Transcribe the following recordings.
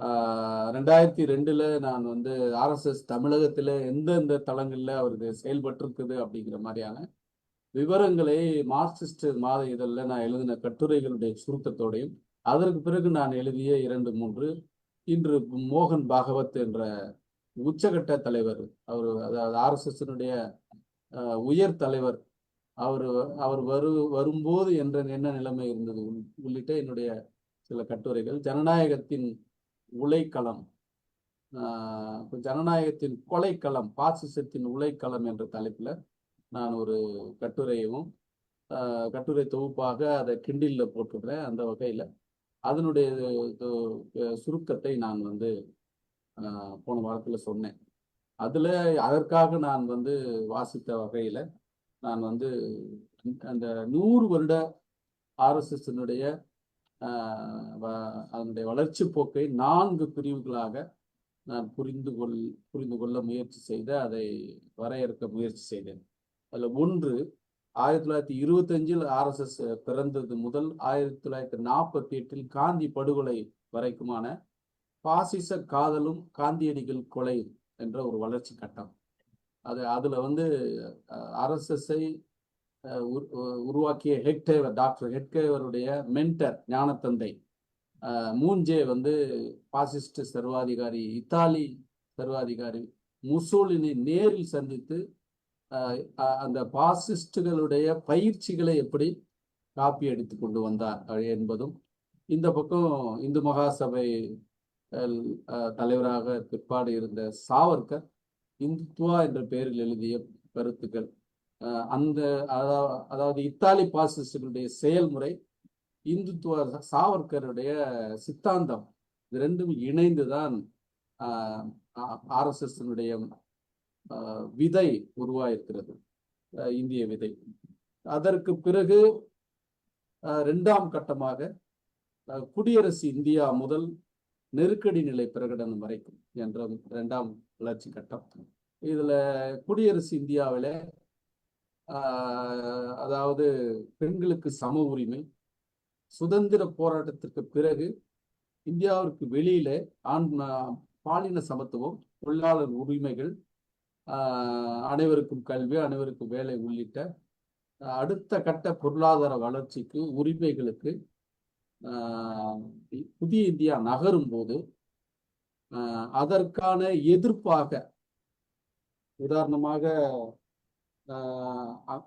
2002 நான் வந்து ஆர்எஸ்எஸ் தமிழகத்தில் எந்தெந்த தளங்களில் அவருக்கு செயல்பட்டிருக்குது அப்படிங்கிற மாதிரியான விவரங்களை மார்க்சிஸ்ட் மாத இதழில் நான் எழுதின கட்டுரைகளுடைய சுருக்கத்தோடையும், அதற்கு பிறகு நான் எழுதிய 2, 3 இன்று மோகன் பாகவத் என்ற உச்சகட்ட தலைவர், அவர் அதாவது ஆர்எஸ்எஸ்னுடைய உயர் தலைவர், அவர் அவர் வரும்போது என்ன நிலைமை இருந்தது உள்ளிட்ட என்னுடைய சில கட்டுரைகள், ஜனநாயகத்தின் உலைக்களம், ஜனநாயகத்தின் கொலைக்களம், பாசிசத்தின் உலைக்களம் என்ற தலைப்பில் நான் ஒரு கட்டுரையும் கட்டுரை தொகுப்பாக அதை கிண்டிலில் போட்டுடுறேன். அந்த வகையில் அதனுடைய சுருக்கத்தை நான் வந்து போன வாரத்தில் சொன்னேன். அதில் அதற்காக நான் வந்து வாசித்த வகையில் நான் வந்து அந்த 100 வருட ஆர்எஸ்எஸ்னுடைய அதனுடைய வளர்ச்சி போக்கை 4 பிரிவுகளாக நான் புரிந்து கொள்ள முயற்சி செய்த, அதை வரையறுக்க முயற்சி செய்தேன். அதில் 1, 1925 ஆர்எஸ்எஸ் பிறந்தது முதல் 1948 காந்தி படுகொலை வரைக்குமான பாசிச காதலும் காந்தியடிகள் கொலை என்ற ஒரு வளர்ச்சி கட்டம். அதுல வந்து ஆர்எஸ்எஸ்ஐ உருவாக்கிய ஹெட்கேவர், டாக்டர் ஹெட்கேவருடைய மென்டர், ஞானத்தந்தை மூஞ்சே வந்து பாசிஸ்ட் சர்வாதிகாரி, இத்தாலி சர்வாதிகாரி முசோலினி நேரில் சந்தித்து அந்த பாசிஸ்டுகளுடைய பயிற்சிகளை எப்படி காப்பி அடித்து கொண்டு வந்தார் என்பதும், இந்த பக்கம் இந்து மகாசபை தலைவராக பிற்பாடு இருந்த சாவர்கர் இந்துத்துவா என்ற பெயரில் எழுதிய கருத்துக்கள், அந்த அதாவது இத்தாலி பாசிஸ்டுகளுடைய செயல்முறை, இந்துத்துவ சாவர்கருடைய சித்தாந்தம், இது ரெண்டும் இணைந்துதான் ஆர்எஸ்எஸ்னுடைய விதை உருவாயிருக்கிறது, இந்திய விதை. அதற்கு பிறகு 2ஆம் கட்டமாக குடியரசு இந்தியா முதல் நெருக்கடி நிலை பிரகடனம் வரைக்கும் என்ற 2ஆம் வளர்ச்சி கட்டம். இதுல குடியரசு இந்தியாவில் அதாவது பெண்களுக்கு சம உரிமை, சுதந்திர போராட்டத்திற்கு பிறகு இந்தியாவிற்கு வெளியில பாலின சமத்துவம், தொழிலாளர் உரிமைகள், அனைவருக்கும் கல்வி, அனைவருக்கும் வேலை உள்ளிட்ட அடுத்த கட்ட பொருளாதார வளர்ச்சிக்கு, உரிமைகளுக்கு புதிய இந்தியா நகரும் போது அதற்கான எதிர்ப்பாக, உதாரணமாக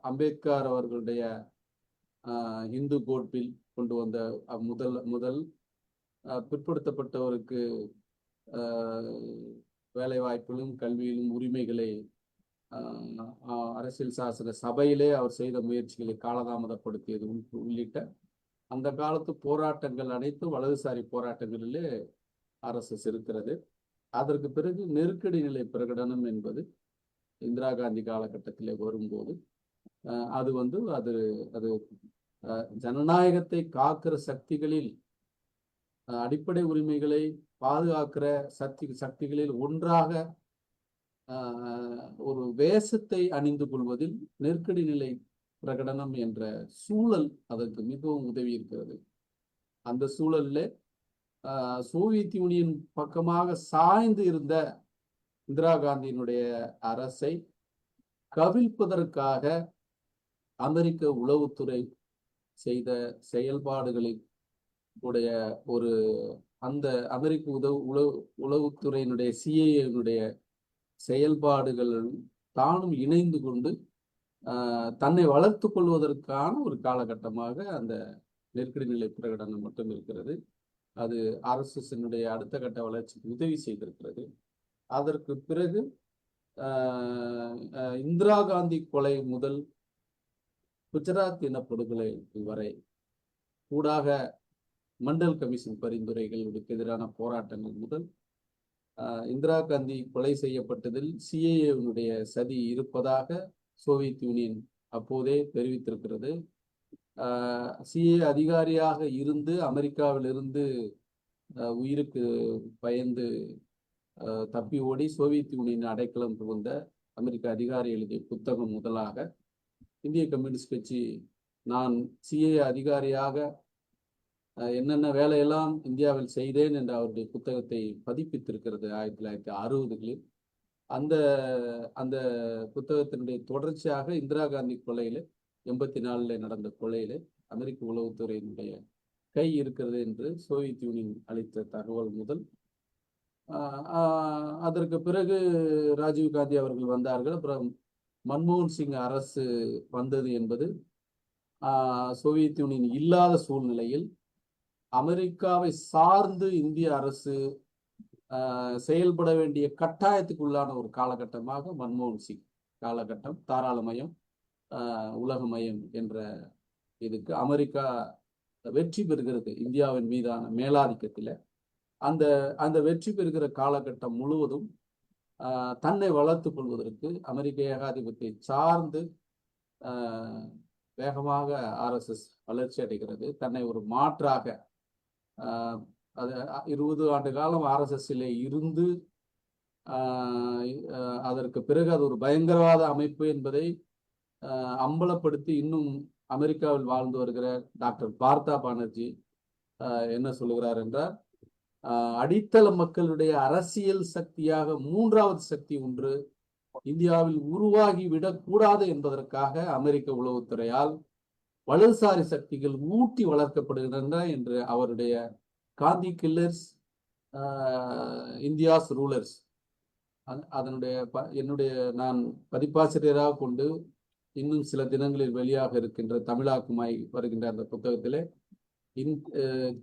அம்பேத்கர் அவர்களுடைய இந்து கோட் பில் கொண்டு வந்த முதல் பிற்படுத்தப்பட்டவருக்கு வேலை வாய்ப்பிலும் கல்வியிலும் உரிமைகளை அரசியல் சாசன சபையிலே அவர் செய்த முயற்சிகளை காலதாமதப்படுத்தியது உள்ளிட்ட அந்த காலத்து போராட்டங்கள் அனைத்தும் வலதுசாரி போராட்டங்களிலே ஆர்எஸ்எஸ் இருக்கிறது. அதற்கு பிறகு நெருக்கடி நிலை பிரகடனம் என்பது இந்திரா காந்தி காலகட்டத்திலே வரும்போது அது வந்து அது அது ஜனநாயகத்தை காக்கிற சக்திகளில், அடிப்படை உரிமைகளை பாதுகாக்கிற சக்திகளில் ஒன்றாக ஒரு வேஷத்தை அணிந்து கொள்வதில் நெருக்கடி நிலை பிரகடனம் என்ற சூழல் அதற்கு மிகவும் உதவி இருக்கிறது. அந்த சூழல்ல சோவியத் யூனியன் பக்கமாக சாய்ந்து இருந்த இந்திரா காந்தியினுடைய அரசை கவிழ்ப்பதற்காக அமெரிக்க உளவுத்துறை செய்த செயல்பாடுகளில் உடைய ஒரு அந்த அமெரிக்க உளவுத்துறையினுடைய சிஐஏனுடைய செயல்பாடுகள் தானும் இணைந்து கொண்டு தன்னை வளர்த்து கொள்வதற்கான ஒரு காலகட்டமாக அந்த நெருக்கடி நிலை பிரகடனம் மட்டும் இருக்கிறது. அது ஆர்எஸ்எஸ்னுடைய அடுத்த கட்ட வளர்ச்சிக்கு உதவி செய்திருக்கிறது. அதற்கு பிறகு இந்திரா காந்தி கொலை முதல் குஜராத் இனப்படுகொலை வரை கூடாக மண்டல் கமிஷன் பரிந்துரைகளுக்கு எதிரான போராட்டங்கள் முதல் இந்திரா காந்தி கொலை செய்யப்பட்டதில் சிஏஏனுடைய சதி இருப்பதாக சோவியத் யூனியன் அப்போதே தெரிவித்திருக்கிறது. சிஏ அதிகாரியாக இருந்து அமெரிக்காவிலிருந்து உயிருக்கு பயந்து தப்பி ஓடி சோவியத் யூனியன் அடைக்கலம் புகுந்த அமெரிக்க அதிகாரி எழுதிய புத்தகம் முதலாக இந்திய கம்யூனிஸ்ட் கட்சி, நான் சிஏ அதிகாரியாக என்னென்ன வேலையெல்லாம் இந்தியாவில் செய்தேன் என்ற அவருடைய புத்தகத்தை பதிப்பித்திருக்கிறது 1960களில். அந்த அந்த புத்தகத்தினுடைய தொடர்ச்சியாக இந்திரா காந்தி கொலையில 84 நடந்த கொலையில அமெரிக்க உளவுத்துறையினுடைய கை இருக்கிறது என்று சோவியத் யூனியன் அளித்த தகவல் முதல் அதற்கு பிறகு ராஜீவ் காந்தி அவர்கள் வந்தார்கள். அப்புறம் மன்மோகன் சிங் அரசு வந்தது என்பது சோவியத் யூனியன் இல்லாத சூழ்நிலையில் அமெரிக்காவை சார்ந்து இந்திய அரசு செயல்பட வேண்டிய கட்டாயத்துக்குள்ளான ஒரு காலகட்டமாக மன்மோகன் சிங் காலகட்டம். தாராளமயம், உலகமயம் என்ற இதுக்கு அமெரிக்கா வெற்றி பெறுகிறது இந்தியாவின் மீதான மேலாதிக்கத்தில். அந்த அந்த வெற்றி பெறுகிற காலகட்டம் முழுவதும் தன்னை வளர்த்து கொள்வதற்கு அமெரிக்க ஏகாதிபத்தியை சார்ந்து வேகமாக RSS வளர்ச்சி அடைகிறது. தன்னை ஒரு மாற்றாக அது 20 ஆண்டு காலம் RSSலே இருந்து அதற்கு பிறகு அது ஒரு பயங்கரவாத அமைப்பு என்பதை அம்பலப்படுத்தி இன்னும் அமெரிக்காவில் வாழ்ந்து வருகிற டாக்டர் பார்த்தா பானர்ஜி என்ன சொல்லுகிறார் என்றால், அடித்தள மக்களுடைய அரசியல் சக்தியாக மூன்றாவது சக்தி ஒன்று இந்தியாவில் உருவாகி விடக்கூடாது என்பதற்காக அமெரிக்க உளவுத்துறையால் வலதுசாரி சக்திகள் ஊட்டி வளர்க்கப்படுகின்றன என்று அவருடைய காந்தி கில்லர்ஸ், இந்தியாஸ் ரூலர்ஸ், அதனுடைய என்னுடைய நான் பதிப்பாசிரியராக கொண்டு இன்னும் சில தினங்களில் வெளியாக இருக்கின்ற தமிழாக்கமாய் வருகின்ற அந்த புத்தகத்திலே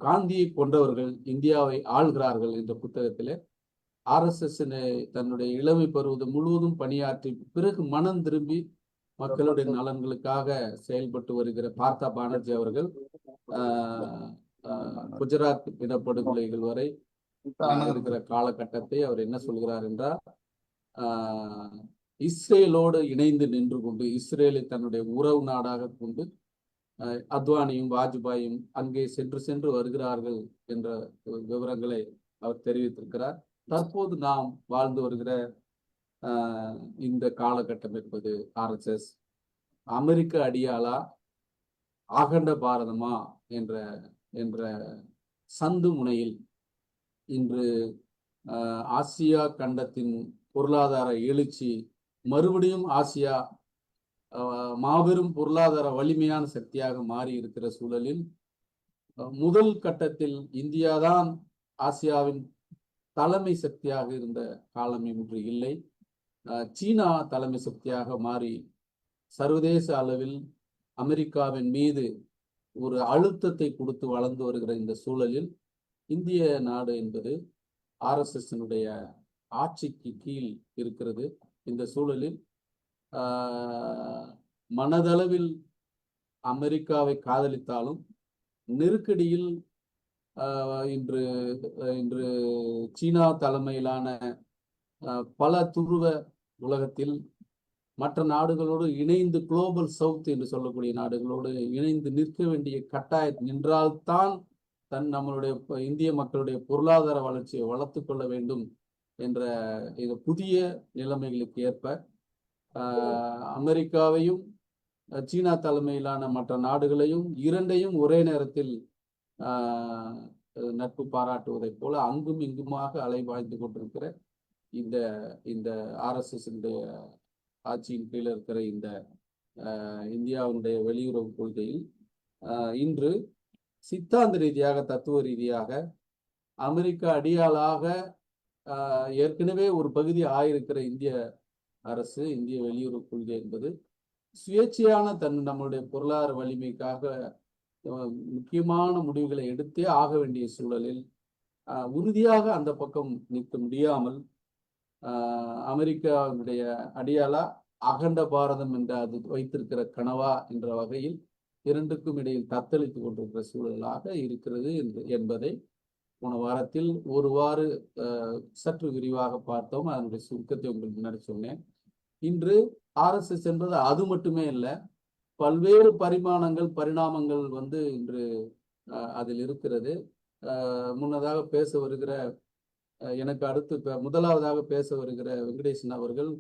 காந்தியை கொன்றவர்கள் இந்தியாவை ஆள்கிறார்கள் என்ற புத்தகத்திலே RSS தன்னுடைய இளமை பருவம் முழுவதும் பணியாற்றி பிறகு மனம் திரும்பி மக்களுடைய நலன்களுக்காக செயல்பட்டு வருகிற பார்த்தா பானர்ஜி அவர்கள் குஜராத் இனப்படுகொலைகள் வரை இருக்கிற காலகட்டத்தை அவர் என்ன சொல்கிறார் என்றால், இஸ்ரேலோடு இணைந்து நின்று கொண்டு இஸ்ரேலை தன்னுடைய உறவு நாடாக கொண்டு அத்வானியும் வாஜ்பாயும் அங்கே சென்று வருகிறார்கள் என்ற விவரங்களை அவர் தெரிவித்திருக்கிறார். தற்போது நாம் வாழ்ந்து வருகிற இந்த காலகட்டம் என்பது RSS அமெரிக்க அடியாளா அகண்ட பாரதமா என்ற என்ற சந்து முனையில் இன்று ஆசியா கண்டத்தின் பொருளாதார எழுச்சி மறுபடியும் ஆசியா மாபெரும் பொருளாதார வலிமையான சக்தியாக மாறி இருக்கிற சூழலில் முதல் கட்டத்தில் இந்தியாதான் ஆசியாவின் தலைமை சக்தியாக இருந்த காலம் இன்று இல்லை. சீனா தலைமை சக்தியாக மாறி சர்வதேச அளவில் அமெரிக்காவின் மீது ஒரு அழுத்தத்தை கொடுத்து வளர்ந்து வருகிற இந்த சூழலில் இந்திய நாடு என்பது RSSனுடைய ஆட்சிக்கு கீழ் இருக்கிறது. இந்த சூழலில் மனதளவில் அமெரிக்காவை காதலித்தாலும் நெருக்கடியில் இன்று இன்று சீனா தலைமையிலான பல துருவ உலகத்தில் மற்ற நாடுகளோடு இணைந்து குளோபல் சவுத் என்று சொல்லக்கூடிய நாடுகளோடு இணைந்து நிற்க வேண்டிய கட்டாயம் நின்றால்தான் நம்மளுடைய இந்திய மக்களுடைய பொருளாதார வளர்ச்சியை வளர்த்து கொள்ள வேண்டும் என்ற இந்த புதிய நிலைமைகளுக்கு ஏற்ப அமெரிக்காவையும் சீனா தலைமையிலான மற்ற நாடுகளையும் இரண்டையும் ஒரே நேரத்தில் நட்பு பாராட்டுவதைப் போல அங்கும் இங்குமாக அலைபாய்ந்து கொண்டிருக்கிற இந்த இந்த RSS ஆட்சியின் கீழே இருக்கிற இந்த இந்தியாவுடைய வெளியுறவு கொள்கையில் இன்று சித்தாந்த ரீதியாக தத்துவ ரீதியாக அமெரிக்கா அடியாளாக ஏற்கனவே ஒரு பகுதி ஆயிருக்கிற இந்திய அரசு இந்திய வெளியுறவு கொள்கை என்பது சுயேட்சையான நம்முடைய பொருளாதார வலிமைக்காக முக்கியமான முடிவுகளை எடுத்தே ஆக வேண்டிய சூழலில் உறுதியாக அந்த பக்கம் நிற்க முடியாமல் அமெரிக்காவுடைய அடியாளா அகண்ட பாரதம் என்ற அது வைத்திருக்கிற கனவா என்ற வகையில் இரண்டுக்கும் இடையில் தத்தளித்து கொண்டிருக்கிற சூழலாக இருக்கிறது என்பதை போன வாரத்தில் ஒருவாறு சற்று விரிவாக பார்த்தோம். அதனுடைய சுருக்கத்தை உங்களுக்கு முன்னாடி சொன்னேன். இன்று RSS என்பது அது மட்டுமே இல்லை, பல்வேறு பரிணாமங்கள் இன்று அதில் இருக்கிறது. முன்னதாக பேச வருகிற எனக்கு அடுத்து முதலாவதாக பேச வருகிற வெங்கடேசன் அவர்கள்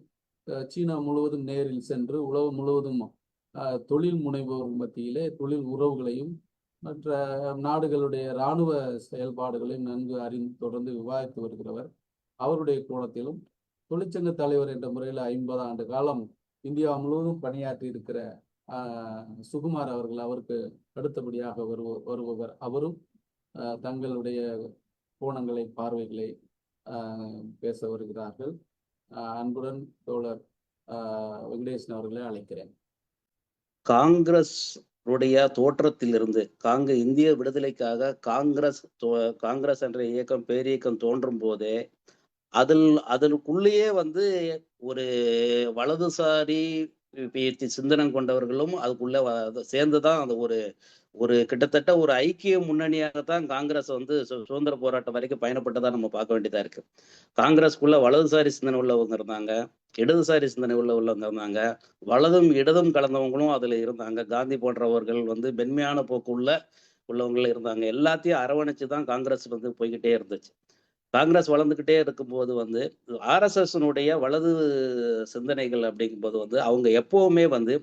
சீனா முழுவதும் நேரில் சென்று உலகம் முழுவதும் தொழில் முனைவோர் மத்தியிலே தொழில் உறவுகளையும் மற்ற நாடுகளுடைய இராணுவ செயல்பாடுகளையும் நன்கு அறிந்து தொடர்ந்து விவாதித்து வருகிறவர். அவருடைய கோணத்திலும் தொழிற்சங்க தலைவர் என்ற முறையில் 50 ஆண்டு காலம் இந்தியா முழுவதும் பணியாற்றி இருக்கிற சுகுமார் அவர்கள் அவருக்கு அடுத்தபடியாக வருபவர். அவரும் தங்களுடைய கோணங்களை பார்வைகளை பேச வருகிறார்கள். அன்புடன் தோழர் வெங்கடேசன் அவர்களை அழைக்கிறேன். காங்கிரஸ் உடைய தோற்றத்திலிருந்து இந்திய விடுதலைக்காக காங்கிரஸ் என்ற இயக்கம் பேரியக்கம் தோன்றும் போதே அதற்குள்ளேயே வந்து ஒரு வலதுசாரி சிந்தனை கொண்டவர்களும் அதுக்குள்ள சேர்ந்துதான் அந்த ஒரு கிட்டத்தட்ட ஒரு ஐக்கிய முன்னணியாகத்தான் காங்கிரஸ் வந்து சுதந்திர போராட்டம் வரைக்கும் பயணப்பட்டதா நம்ம பார்க்க வேண்டியதா இருக்கு. காங்கிரஸ்க்குள்ள வலதுசாரி சிந்தனை உள்ளவங்க இருந்தாங்க, இடதுசாரி சிந்தனை உள்ளவங்க இருந்தாங்க, வலதும் இடதும் கலந்தவங்களும் அதுல இருந்தாங்க. காந்தி போன்றவர்கள் வந்து மென்மையான போக்கு உள்ளவங்களும் இருந்தாங்க. எல்லாத்தையும் அரவணைச்சுதான் காங்கிரஸ் வந்து போய்கிட்டே இருந்துச்சு. காங்கிரஸ் வளர்ந்துகிட்டே இருக்கும்போது வந்து ஆர்எஸ்எஸ்னுடைய வலது சிந்தனைகள் அப்படிங்கும்போது வந்து அவங்க எப்பவுமே வந்து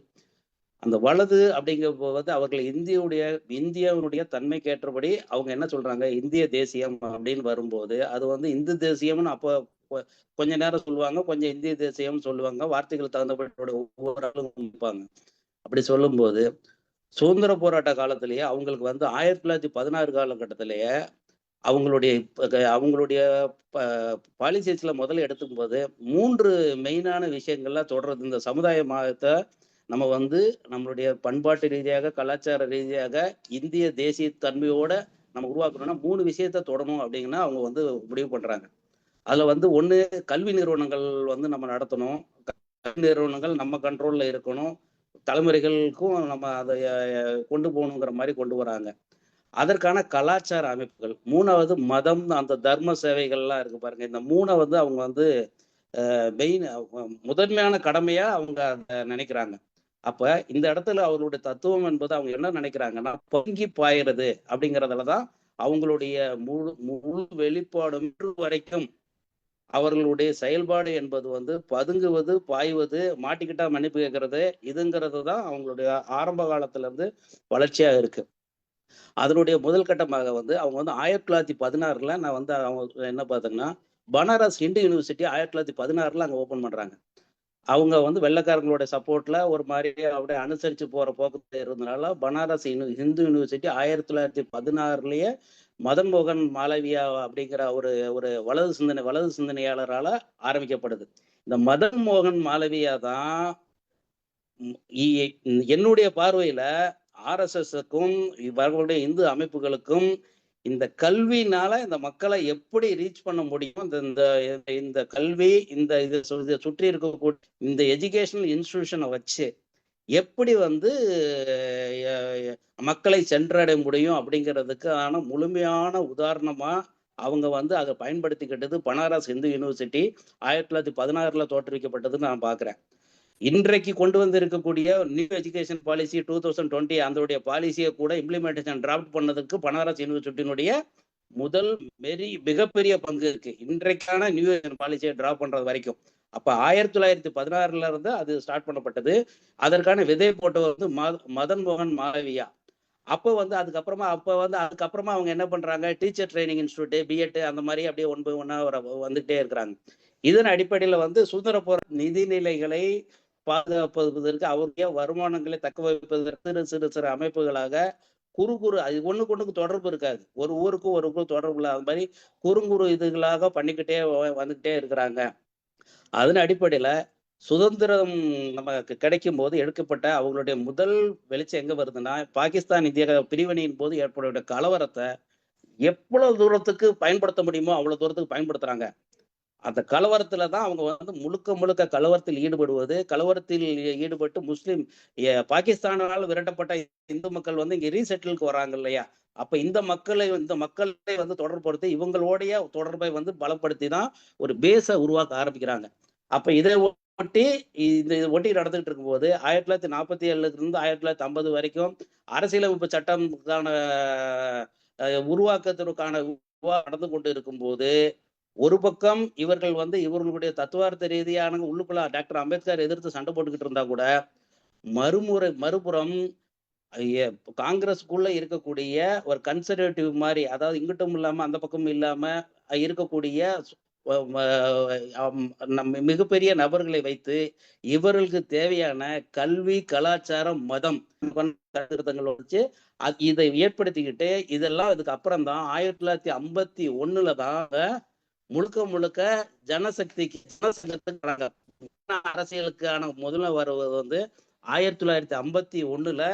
அந்த வலது அப்படிங்கும்போது வந்து அவர்கள் இந்தியாவுடைய தன்மைக்கு ஏற்றபடி அவங்க என்ன சொல்றாங்க, இந்திய தேசியம் அப்படின்னு வரும்போது அது வந்து இந்து தேசியம்னு அப்போ கொஞ்ச நேரம் சொல்லுவாங்க, கொஞ்சம் இந்திய தேசியம்னு சொல்லுவாங்க, வார்த்தைகள் தகுந்தபடி ஒவ்வொரு ஆளும் இருப்பாங்க. அப்படி சொல்லும்போது சுதந்திர போராட்ட காலத்திலேயே அவங்களுக்கு வந்து 1916 காலகட்டத்திலேயே அவங்களுடைய பாலிசிஸ்ல முதல்ல எடுத்துக்கும் போது 3 மெயினான விஷயங்கள்லாம் தொடர்றது. இந்த சமுதாய மாதத்தை நம்ம வந்து நம்மளுடைய பண்பாட்டு ரீதியாக கலாச்சார ரீதியாக இந்திய தேசிய தன்மையோட நம்ம உருவாக்கணும்னா 3 விஷயத்த தொடணும் அப்படிங்கன்னா அவங்க வந்து முடிவு பண்றாங்க. அதுல வந்து ஒண்ணு, கல்வி நிறுவனங்கள் வந்து நம்ம நடத்தணும், கல்வி நிறுவனங்கள் நம்ம கண்ட்ரோல்ல இருக்கணும், தலைமுறைகளுக்கும் நம்ம அதை கொண்டு போகணுங்கிற மாதிரி கொண்டு வராங்க. அதற்கான கலாச்சார அமைப்புகள். 3வது மதம், அந்த தர்ம சேவைகள்லாம் இருக்கு பாருங்க. இந்த 3 வந்து அவங்க வந்து மெயின் முதன்மையான கடமையா அவங்க நினைக்கிறாங்க. அப்ப இந்த இடத்துல அவர்களுடைய தத்துவம் என்பது அவங்க என்ன நினைக்கிறாங்கன்னா, பொங்கி பாயிறது அப்படிங்கிறதுலதான் அவங்களுடைய முழு வெளிப்பாடும் வரைக்கும் அவர்களுடைய செயல்பாடு என்பது வந்து பதுங்குவது, பாய்வது, மாட்டிக்கிட்டா மன்னிப்பு கேட்கறது, இதுங்கிறது தான் அவங்களுடைய ஆரம்ப காலத்துல இருந்து வளர்ச்சியா இருக்கு. அதனுடைய முதல் கட்டமாக வந்து அவங்க வந்து 1916 நான் வந்து அவங்க என்ன பார்த்தீங்கன்னா, பனாரஸ் ஹிந்து யூனிவர்சிட்டி 1916 அங்க ஓபன் பண்றாங்க. அவங்க வந்து வெள்ளைக்காரங்களோட சப்போர்ட்ல ஒரு மாதிரி அப்படியே அனுசரிச்சு போற போக்கு இருந்ததுனால பனாரஸ் ஹிந்து யூனிவர்சிட்டி 1916 மதன் மோகன் மாளவியா அப்படிங்கிற ஒரு வலது சிந்தனையாளரால ஆரம்பிக்கப்படுது. இந்த மதன் மோகன் மாளவியா தான் என்னுடைய பார்வையில ஆர்எஸ்எஸ்க்கும் இவர்களுடைய இந்து அமைப்புகளுக்கும் இந்த கல்வினால இந்த மக்களை எப்படி ரீச் பண்ண முடியும், இந்த கல்வி இதை சுற்றி இருக்கக்கூடிய இந்த எஜுகேஷனல் இன்ஸ்டிடியூஷனை வச்சு எப்படி வந்து மக்களை சென்றடைய முடியும் அப்படிங்கிறதுக்கான முழுமையான உதாரணமா அவங்க வந்து அதை பயன்படுத்திக்கிட்டது பனாரஸ் ஹிந்து யூனிவர்சிட்டி 1916 தோற்றுவிக்கப்பட்டதுன்னு நான் பாக்குறேன். இன்றைக்கு கொண்டு வந்து இருக்கக்கூடிய நியூ எஜுகேஷன் பாலிசி 2020 அதனுடைய பாலிசியை கூட இம்ப்ளிமெண்டேஷன் டிராஃப்ட் பண்ணதுக்கு பனாரஸ் யூனிவர்சிட்டியினுடைய முதல் மிகப்பெரிய பங்கு இருக்கு, இன்றைக்கான நியூ எஜுகேஷன் பாலிசியை டிராஃப்ட் பண்றது வரைக்கும். அப்ப 1916 இருந்து அது ஸ்டார்ட் பண்ணப்பட்டது. அதற்கான விதை போட்டவர் வந்து மதன் மோகன் மாளவியா. அதுக்கப்புறமா அவங்க என்ன பண்றாங்க, டீச்சர் ட்ரைனிங் இன்ஸ்டியூட், பிஎட் அந்த மாதிரி அப்படியே ஒன்னா வந்துட்டே இருக்கிறாங்க. இதன் அடிப்படையில வந்து சுதந்திர போராட்ட நிதிநிலைகளை பாதுகாப்பதற்கு அவருடைய வருமானங்களை தக்க வைப்பதற்கு சிறு அமைப்புகளாக அது ஒண்ணுக்கு தொடர்பு இருக்காது, ஒரு ஊருக்கும் தொடர்பு இல்லை, அது மாதிரி குறுங்குறு இதுகளாக பண்ணிக்கிட்டே வந்துகிட்டே இருக்கிறாங்க. அதன் அடிப்படையில சுதந்திரம் நமக்கு கிடைக்கும் போது எடுக்கப்பட்ட அவங்களுடைய முதல் வெளிச்சம் எங்க வருதுன்னா, பாகிஸ்தான் இந்திய பிரிவினையின் போது ஏற்பட கலவரத்தை எவ்வளவு தூரத்துக்கு பயன்படுத்த முடியுமோ அவ்வளவு தூரத்துக்கு பயன்படுத்துறாங்க. அந்த கலவரத்துல தான் அவங்க வந்து முழுக்க கலவரத்தில் ஈடுபட்டு முஸ்லிம் பாகிஸ்தானால் விரட்டப்பட்ட இந்து மக்கள் வந்து இங்க ரீசெட்டிலுக்கு வராங்க இல்லையா, அப்ப இந்த மக்களை வந்து தொடர்படுத்தி இவங்களுடைய தொடர்பை வந்து பலப்படுத்தி தான் ஒரு பேஸை உருவாக்க ஆரம்பிக்கிறாங்க. அப்ப இதை ஒட்டி நடந்துகிட்டு இருக்கும்போது 1947 இருந்து 1950 வரைக்கும் அரசியலமைப்பு சட்டம்கான உருவாக்கத்திற்கான நடந்து கொண்டு இருக்கும்போது ஒரு பக்கம் இவர்கள் வந்து இவர்களுடைய தத்துவார்த்த ரீதியான உள்ளுக்குள்ள டாக்டர் அம்பேத்கர் எதிர்த்து சண்டை போட்டுக்கிட்டு இருந்தா கூட மறுபுறம் காங்கிரஸுக்குள்ள இருக்கக்கூடிய ஒரு கன்சர்வேட்டிவ் மாதிரி, அதாவது இங்கிட்டும் இல்லாம அந்த பக்கமும் இல்லாம இருக்கக்கூடிய நம்ம மிகப்பெரிய நபர்களை வைத்து இவர்களுக்கு தேவையான கல்வி, கலாச்சாரம், மதம் திருத்தங்களை வச்சு இதை ஏற்படுத்திக்கிட்டு இதெல்லாம் இதுக்கு அப்புறம் தான் 1951 தான் முழுக்க முழுக்க ஜனசங்கத்துக்கு அரசியலுக்கான முதல்ல வருவது வந்து 1951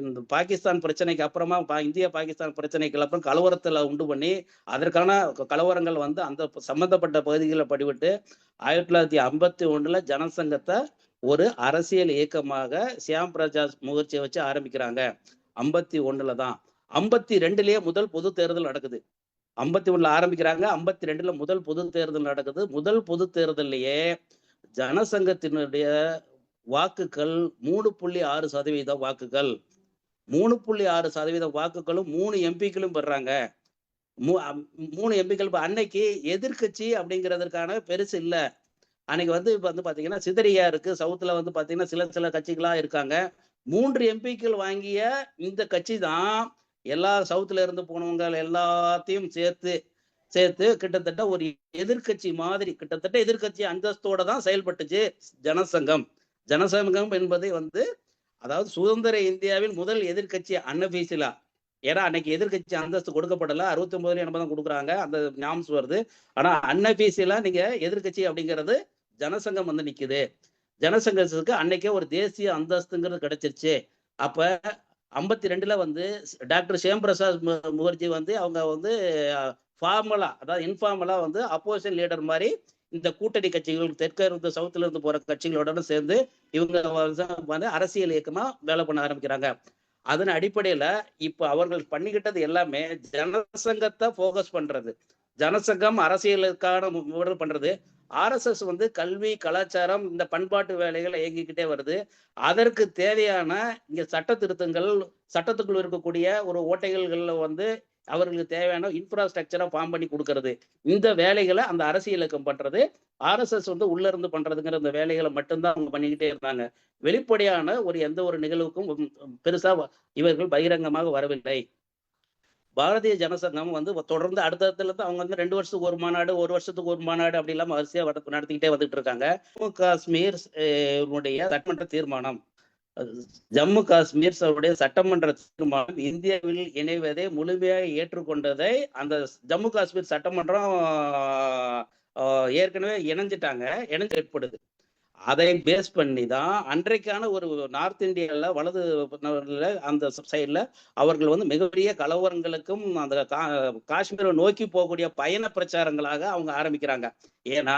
இந்த பாகிஸ்தான் பிரச்சனைக்கு அப்புறமா இந்திய பாகிஸ்தான் பிரச்சனைக்கு அப்புறம் கலவரத்துல உண்டு பண்ணி அதற்கான கலவரங்கள் வந்து அந்த சம்பந்தப்பட்ட பகுதிகளில் படிவிட்டு 1951 ஜனசங்கத்தை ஒரு அரசியல் இயக்கமாக சியாம் பிரசாத் முகர்ஜியை வச்சு ஆரம்பிக்கிறாங்க. 51 தான். 52லயே முதல் பொது தேர்தல் நடக்குது. 51 ஆரம்பிக்கிறாங்க, 52 முதல் பொது தேர்தல் நடக்குது. முதல் பொது தேர்தலையே ஜனசங்கத்தினுடைய வாக்குகள் 3.6% வாக்குகள். 3.6% வாக்குகளும் 3 எம்பிக்களும் பெறாங்க. 3 எம்பிக்கள். அன்னைக்கு எதிர்கட்சி அப்படிங்கிறதுக்கான பெருசு இல்ல. அன்னைக்கு வந்து இப்ப வந்து பாத்தீங்கன்னா சிதறியா இருக்கு. சவுத்துல வந்து பாத்தீங்கன்னா சில கட்சிகளா இருக்காங்க. 3 எம்பிக்கள் வாங்கிய இந்த கட்சி தான் எல்லா சவுத்துல இருந்து போனவங்க எல்லாத்தையும் சேர்த்து கிட்டத்தட்ட ஒரு எதிர்கட்சி மாதிரி, கிட்டத்தட்ட எதிர்கட்சி அந்தஸ்தோட தான் செயல்பட்டுச்சு ஜனசங்கம். ஜனசங்கம் என்பதை வந்து அதாவது சுதந்திர இந்தியாவில் முதல் எதிர்கட்சி அன்அபிஷியலா. ஏன்னா அன்னைக்கு எதிர்கட்சி அந்தஸ்து கொடுக்கப்படல. 69 என்னமோ தான் கொடுக்குறாங்க, அந்த ஞாபகம் வருது. ஆனா அன்அபிஷியலா நீங்க எதிர்கட்சி அப்படிங்கிறது ஜனசங்கம் வந்து நிக்குது. ஜனசங்கத்துக்கு அன்னைக்கே ஒரு தேசிய அந்தஸ்துங்கிறது கிடைச்சிருச்சு. அப்ப 52 வந்து டாக்டர் சியாம் பிரசாத் முகர்ஜி வந்து அவங்க வந்து ஃபார்மலா, அதாவது இன்ஃபார்மலா வந்து அப்போசிஷன் லீடர் மாதிரி இந்த கூட்டணி கட்சிகள் தெற்க இருந்து சவுத்துல இருந்து போற கட்சிகளோட சேர்ந்து இவங்க வந்து அரசியல் இயக்கமா வேலை பண்ண ஆரம்பிக்கிறாங்க. அதன் அடிப்படையில இப்ப அவர்கள் பண்ணிக்கிட்டது எல்லாமே ஜனசங்கத்தை போக்கஸ் பண்றது. ஜனசங்கம் அரசியலுக்கான பண்றது. RSS வந்து கல்வி, கலாச்சாரம், இந்த பண்பாட்டு வேலைகளை இயங்கிக்கிட்டே வருது. அதற்கு தேவையான இங்க சட்ட திருத்தங்கள், சட்டத்துக்குள் இருக்கக்கூடிய ஒரு ஓட்டைகள்ல வந்து அவர்களுக்கு தேவையான இன்ஃப்ராஸ்ட்ரக்சரை ஃபார்ம் பண்ணி கொடுக்கறது. இந்த வேலைகளை அந்த அரசியல் இயக்கம் பண்றது. RSS வந்து உள்ள இருந்து பண்றதுங்கிற இந்த வேலைகளை மட்டும்தான் அவங்க பண்ணிக்கிட்டே இருந்தாங்க. வெளிப்படையான எந்த ஒரு நிகழ்வுக்கும் பெருசா இவர்கள் பகிரங்கமாக வரவில்லை. பாரதிய ஜனசங்கம் வந்து தொடர்ந்து அடுத்தடுத்துல இருந்து அவங்க வந்து 2 வருஷத்துக்கு ஒரு மாநாடு, 1 வருஷத்துக்கு ஒரு மாநாடு அப்படி இல்லாம வரிசையா நடத்திக்கிட்டே வந்துட்டு இருக்காங்க. ஜம்மு காஷ்மீர் சட்டமன்ற தீர்மானம், ஜம்மு காஷ்மீர் சட்டமன்ற தீர்மானம் இந்தியாவில் இணைவதை முழுமையாக ஏற்றுக்கொண்டதை அந்த ஜம்மு காஷ்மீர் சட்டமன்றம் ஏற்கனவே இணைஞ்சிட்டாங்க. ஏற்படுது. அதை பேஸ் பண்ணி தான் அன்றைக்கான ஒரு நார்த் இந்தியாவில் வலது அந்த சைடில் அவர்கள் வந்து மிகப்பெரிய கலவரங்களுக்கும் அந்த காஷ்மீரை நோக்கி போகக்கூடிய பயண பிரச்சாரங்களாக அவங்க ஆரம்பிக்கிறாங்க. ஏன்னா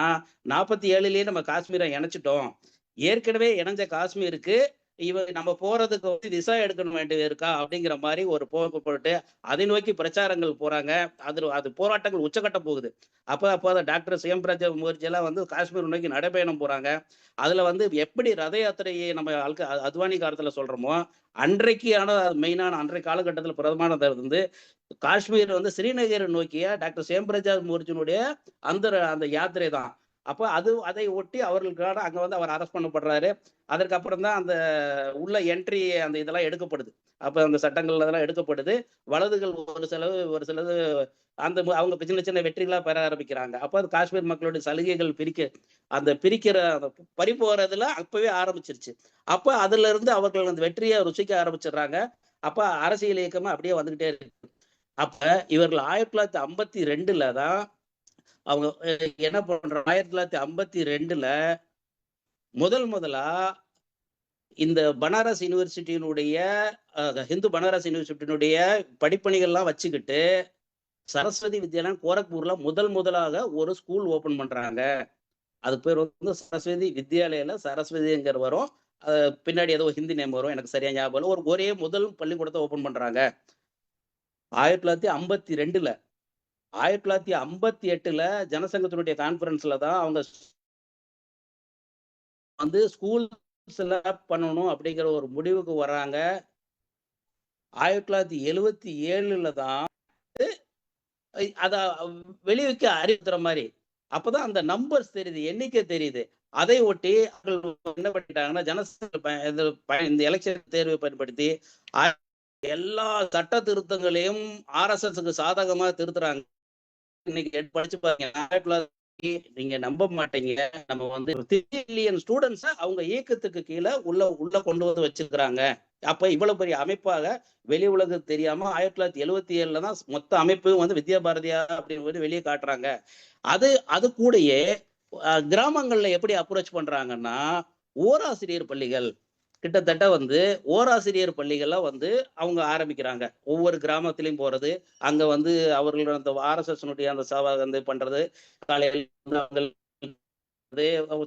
47லயே நம்ம காஷ்மீரை இணைச்சிட்டோம். ஏற்கனவே இணைஞ்ச காஷ்மீருக்கு நம்ம போறதுக்கு வந்து விசா எடுக்கணும் வேண்டியது இருக்கா அப்படிங்கிற மாதிரி ஒரு போக்கு போட்டு அதை நோக்கி பிரச்சாரங்கள் போறாங்க. அது போராட்டங்கள் உச்சக்கட்ட போகுது. அப்போ டாக்டர் சிஎம் பிரசாத் முகர்ஜி எல்லாம் வந்து காஷ்மீர் நோக்கி நடைபயணம் போறாங்க. அதுல வந்து எப்படி ரத யாத்திரையை நம்ம அத்வானி காலத்துல சொல்றோமோ அன்றைக்கான மெயினான அன்றைய காலகட்டத்தில் பிரதமானது வந்து காஷ்மீர் வந்து ஸ்ரீநகரை நோக்கிய டாக்டர் சிஎம் பிரசாத் முகர்ஜினுடைய அந்த யாத்திரை தான். அப்ப அதை ஒட்டி அவர்களுக்கான அங்க வந்து அவர் அரெஸ்ட் பண்ணப்படுறாரு. அதற்கப்புறம் தான் அந்த உள்ள என்ட்ரி அந்த இதெல்லாம் எடுக்கப்படுது. அப்ப அந்த சட்டங்கள் அதெல்லாம் எடுக்கப்படுது. வலதுகள் ஒரு சிலது அந்த அவங்க சின்ன சின்ன வெற்றிகளா பெற ஆரம்பிக்கிறாங்க. அப்ப அது காஷ்மீர் மக்களுடைய சலுகைகள் பிரிக்கிற பறிப்பு வர்றதுல அப்பவே ஆரம்பிச்சிருச்சு. அப்ப அதுல இருந்து அவர்கள் அந்த வெற்றியை ருசிக்க ஆரம்பிச்சிடுறாங்க. அப்ப அரசியல் இயக்கமா அப்படியே வந்துகிட்டே இருக்கு. அப்ப இவர்கள் 1952 தான் அவங்க என்ன பண்றாங்க, 1952 முதலா இந்த பனாரஸ் யூனிவர்சிட்டியினுடைய ஹிந்து பனாரஸ் யூனிவர்சிட்டியினுடைய படிப்பணிகள்லாம் வச்சுக்கிட்டு சரஸ்வதி வித்யாலயம் கோரக்பூர்ல முதலாக ஒரு ஸ்கூல் ஓபன் பண்றாங்க. அது பேர் வந்து சரஸ்வதி வித்யாலயில சரஸ்வதிங்கிற வரும். பின்னாடி ஏதோ ஹிந்தி நேம் வரும், எனக்கு சரியா ஞாபகம். ஒரே முதல் பள்ளிக்கூடத்தை ஓபன் பண்றாங்க 1952. 1958 ஜனசங்கத்தினுடைய கான்பரன்ஸ்ல தான் அவங்க வந்து ஸ்கூல்ஸ்ல பண்ணணும் அப்படிங்கிற ஒரு முடிவுக்கு வர்றாங்க. 1977 தான் அத வெளியுக்கு அறிவிக்கிற மாதிரி. அப்பதான் அந்த நம்பர்ஸ் தெரியுது, எண்ணிக்கை தெரியுது. அதை ஒட்டி அவர்கள் என்ன பண்ணிட்டாங்கன்னா இந்த எலெக்ஷன் தேர்வை பயன்படுத்தி எல்லா சட்ட திருத்தங்களையும் RSSக்கு சாதகமா திருத்துறாங்க. இன்னைக்கு படிச்சு பாருங்க, நீங்க நம்ப மாட்டீங்க, நம்ம வந்து 3 மில்லியன் ஸ்டூடெண்ட்ஸ அவங்க இயக்கத்துக்கு கீழே உள்ள கொண்டு வந்து வச்சிருக்கிறாங்க. அப்ப இவ்வளவு பெரிய அமைப்பாக வெளி உலகம் தெரியாம 1977 தான் மொத்த அமைப்பு வந்து வித்யா பாரதியா அப்படின்னு வெளியே காட்டுறாங்க. அது கூடயே கிராமங்கள்ல எப்படி அப்ரோச் பண்றாங்கன்னா, ஓராசிரியர் பள்ளிகள் கிட்டத்தட்ட வந்து ஓராசிரியர் பள்ளிகள வந்து அவங்க ஆரம்பிக்கிறாங்க. ஒவ்வொரு கிராமத்திலையும் போறது, அங்க வந்து அவர்கள் அந்த RSSனுடைய அந்த சபா வந்து பண்றது, காலையில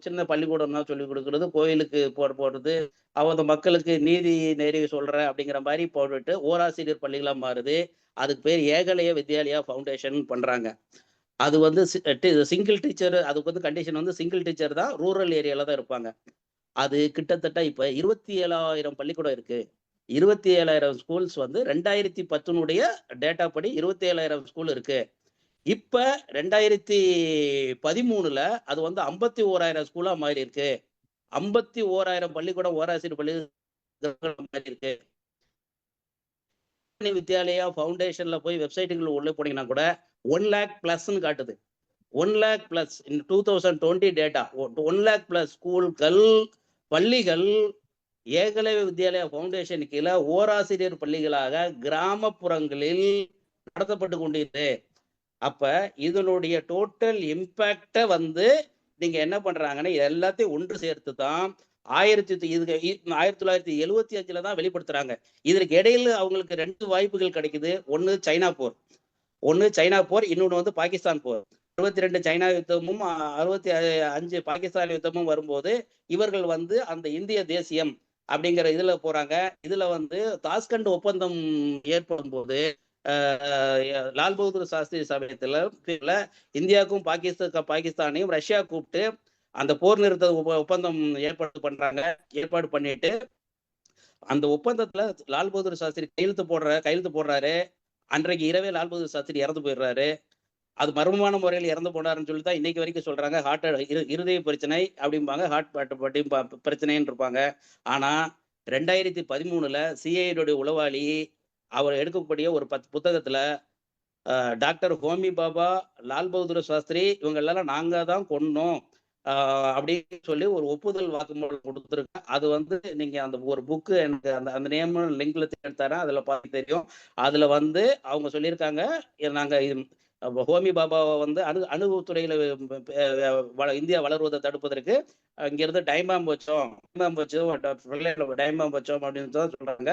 சின்ன பள்ளிக்கூடம் தான் சொல்லிக் கொடுக்கறது, கோயிலுக்கு போடுறது, அவங்க மக்களுக்கு நீதி நெறி சொல்றேன் அப்படிங்கிற மாதிரி போட்டுட்டு ஓராசிரியர் பள்ளிகளா மாறுது. அதுக்கு பேர் ஏகலைய வித்யாலயா ஃபவுண்டேஷன் பண்றாங்க. அது வந்து சிங்கிள் டீச்சர், அதுக்கு வந்து கண்டிஷன் வந்து சிங்கிள் டீச்சர் தான், ரூரல் ஏரியால தான் இருப்பாங்க. அது கிட்டத்தட்ட இப்ப 27,000 பள்ளிக்கூடம் இருக்கு. 27,000 ஸ்கூல்ஸ் வந்து 2010 டேட்டா படி 27,000 ஸ்கூல் இருக்கு. இப்ப 2013 அது வந்து 51,000 ஸ்கூலா மாறி இருக்கு. 51,000 பள்ளிக்கூடம் ஓராசிரியர் பள்ளிக்கூடம் மாறி இருக்கு. வித்யாலயா ஃபவுண்டேஷன்ல போய் வெப்சைட்டுக்குள்ள உள்ள போனீங்கன்னா கூட 1 lakh பிளஸ்ன்னு காட்டுது. 1 lakh பிளஸ் இன் 2020 டேட்டா. 1 lakh பிளஸ் ஸ்கூல்கள், பள்ளிகள் ஏகலைவ வித்யாலயா ஃபவுண்டேஷன் கீழே ஓராசிரியர் பள்ளிகளாக கிராமப்புறங்களில் நடத்தப்பட்டு கொண்டிருக்கு. அப்ப இதனுடைய டோட்டல் இம்பாக்ட வந்து நீங்க என்ன பண்றாங்கன்னா, எல்லாத்தையும் ஒன்று சேர்த்து தான் 1975 தான் வெளிப்படுத்துறாங்க. இதற்கு இடையில அவங்களுக்கு 2 வாய்ப்புகள் கிடைக்குது. ஒன்னு சைனா போர், இன்னொன்னு வந்து பாகிஸ்தான் போர். 62 சைனா யுத்தமும் 65 பாகிஸ்தான் யுத்தமும் வரும்போது இவர்கள் வந்து அந்த இந்திய தேசியம் அப்படிங்கிற இதுல போறாங்க. இதுல வந்து தாஸ்கண்ட் ஒப்பந்தம் ஏற்படும் போது லால் பகதூர் சாஸ்திரி சமயத்துல இந்தியாவுக்கும் பாகிஸ்தானையும் ரஷ்யா கூப்பிட்டு அந்த போர் நிறுத்த ஒப்பந்தம் ஏற்பாடு பண்ணிட்டு அந்த ஒப்பந்தத்துல லால் பகதூர் சாஸ்திரி கையெழுத்து போடுறாரு. அன்றைக்கு இரவே லால் பகதூர் சாஸ்திரி இறந்து போயிடுறாரு. அது மர்மமான முறையில் இறந்து போனாருன்னு சொல்லி தான் இன்னைக்கு வரைக்கும் சொல்றாங்க. இருதய பிரச்சனை அப்படிம்பாங்க, ஹார்ட் பிரச்சனைன்னு இருப்பாங்க. ஆனா 2013 சிஐடியுடைய உளவாளி அவர் எடுக்கக்கூடிய ஒரு 10 புத்தகத்துல டாக்டர் ஹோமி பாபா, லால் பகதூர் சாஸ்திரி இவங்க எல்லாம் நாங்க தான் கொன்னோம் அப்படின்னு சொல்லி ஒரு ஒப்புதல் வாக்குமூலம் கொடுத்துருக்கு. அது வந்து நீங்க அந்த ஒரு புக்கு எனக்கு அந்த நேம் லிங்க்ல தரேன், அதுல பார்த்து தெரியும். அதுல வந்து அவங்க சொல்லியிருக்காங்க, நாங்க ஹோமி பாபாவை வந்து அணுகுத்துறையில இந்தியா வளர்வதை தடுப்பதற்கு இங்கிருந்து டைம் பாம்பு வச்சோம் அப்படின்னு தான் சொல்றாங்க.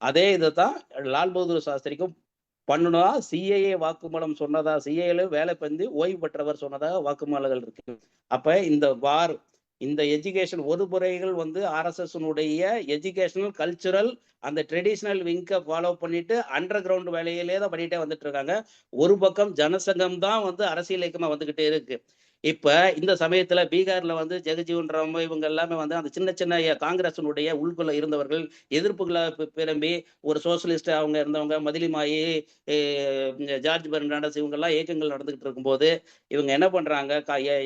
அதே இதுதான் லால் பகதூர் சாஸ்திரிக்கும் பண்ணுனா சிஏஏ வாக்குமூலம் சொன்னதா, சிஏஏல வேலை பண்ணி ஓய்வு பெற்றவர் சொன்னதாக வாக்குமூலங்கள் இருக்கு. அப்ப இந்த எஜுகேஷன் ஒதுமுறைகள் வந்து RSSனுடைய எஜுகேஷனல் கல்ச்சுரல் அந்த ட்ரெடிஷனல் விங்கை ஃபாலோ பண்ணிட்டு அண்டர் கிரவுண்ட் வேலையிலே தான் பண்ணிட்டே வந்துட்டு இருக்காங்க. ஒரு பக்கம் ஜனசங்கம் தான் வந்து அரசியல் இயக்கமா வந்துகிட்டே இருக்கு. இப்ப இந்த சமயத்துல பீகார்ல வந்து ஜெகஜீவன் ராம் இவங்க எல்லாமே வந்து அந்த சின்ன சின்ன காங்கிரஸினுடைய உள்குள்ள இருந்தவர்கள் எதிர்ப்புகளை பிறம்பி ஒரு சோசியலிஸ்ட் அவங்க இருந்தவங்க, மதிலிமாயி, ஜார்ஜ் பெர்னாண்டஸ் இவங்க எல்லாம் இயக்கங்கள் நடந்துகிட்டு இருக்கும்போது இவங்க என்ன பண்றாங்க,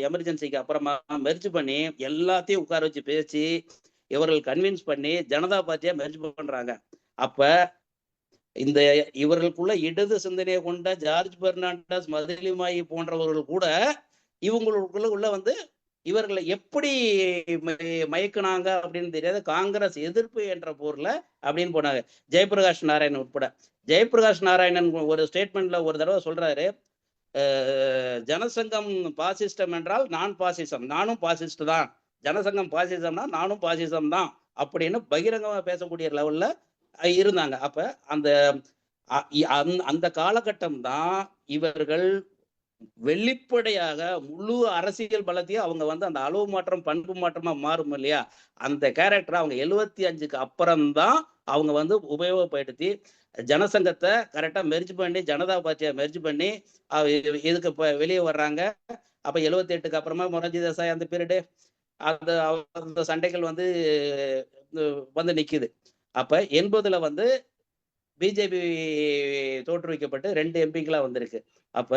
எமர்ஜென்சிக்கு அப்புறமா மெர்ஜ் பண்ணி எல்லாத்தையும் உட்கார வச்சு பேசி இவர்கள் கன்வின்ஸ் பண்ணி ஜனதா பார்ட்டியா மெர்ஜ் பண்றாங்க. அப்ப இந்த இவர்களுக்குள்ள இடது சிந்தனையை கொண்ட ஜார்ஜ் பெர்னாண்டஸ், மதிலிமாயி போன்றவர்கள் கூட இவங்களுக்குள்ள வந்து இவர்களை எப்படி மயக்குனாங்க அப்படின்னு தெரியாது. காங்கிரஸ் எதிர்ப்பு என்ற போர்ல அப்படின்னு போனாங்க. ஜெயபிரகாஷ் நாராயணன் உட்பட. ஜெயபிரகாஷ் நாராயணன் ஒரு ஸ்டேட்மெண்ட்ல ஒரு தடவை சொல்றாரு, ஜனசங்கம் பாசிஸ்டம் என்றால் நான் பாசிசம், நானும் பாசிஸ்ட் தான். ஜனசங்கம் பாசிசம்னா நானும் பாசிசம் தான் அப்படின்னு பகிரங்கமா பேசக்கூடிய லெவல்ல இருந்தாங்க. அப்ப அந்த காலகட்டம் தான் இவர்கள் வெளிப்படையாக முழு அரசியல் பலத்தையும் அவங்க வந்து அந்த அளவு மாற்றம் பண்பு மாற்றமா மாறும் இல்லையா, அந்த கேரக்டர் அவங்க 75க்கு அப்புறம்தான் அவங்க வந்து உபயோகப்படுத்தி ஜனசங்கத்தை கரெக்டா மெர்ஜ் பண்ணி ஜனதா பார்ட்டியை மெர்ஜ் பண்ணி இதுக்கு வெளியே வர்றாங்க. அப்ப 78க்கு அப்புறமா மொரார்ஜி தேசாய் அந்த பீரியடு அந்த சண்டைகள் வந்து நிக்குது. அப்ப 80ல வந்து பிஜேபி தோற்றுவிக்கப்பட்டு 2 எம்பிங்களா வந்திருக்கு. அப்ப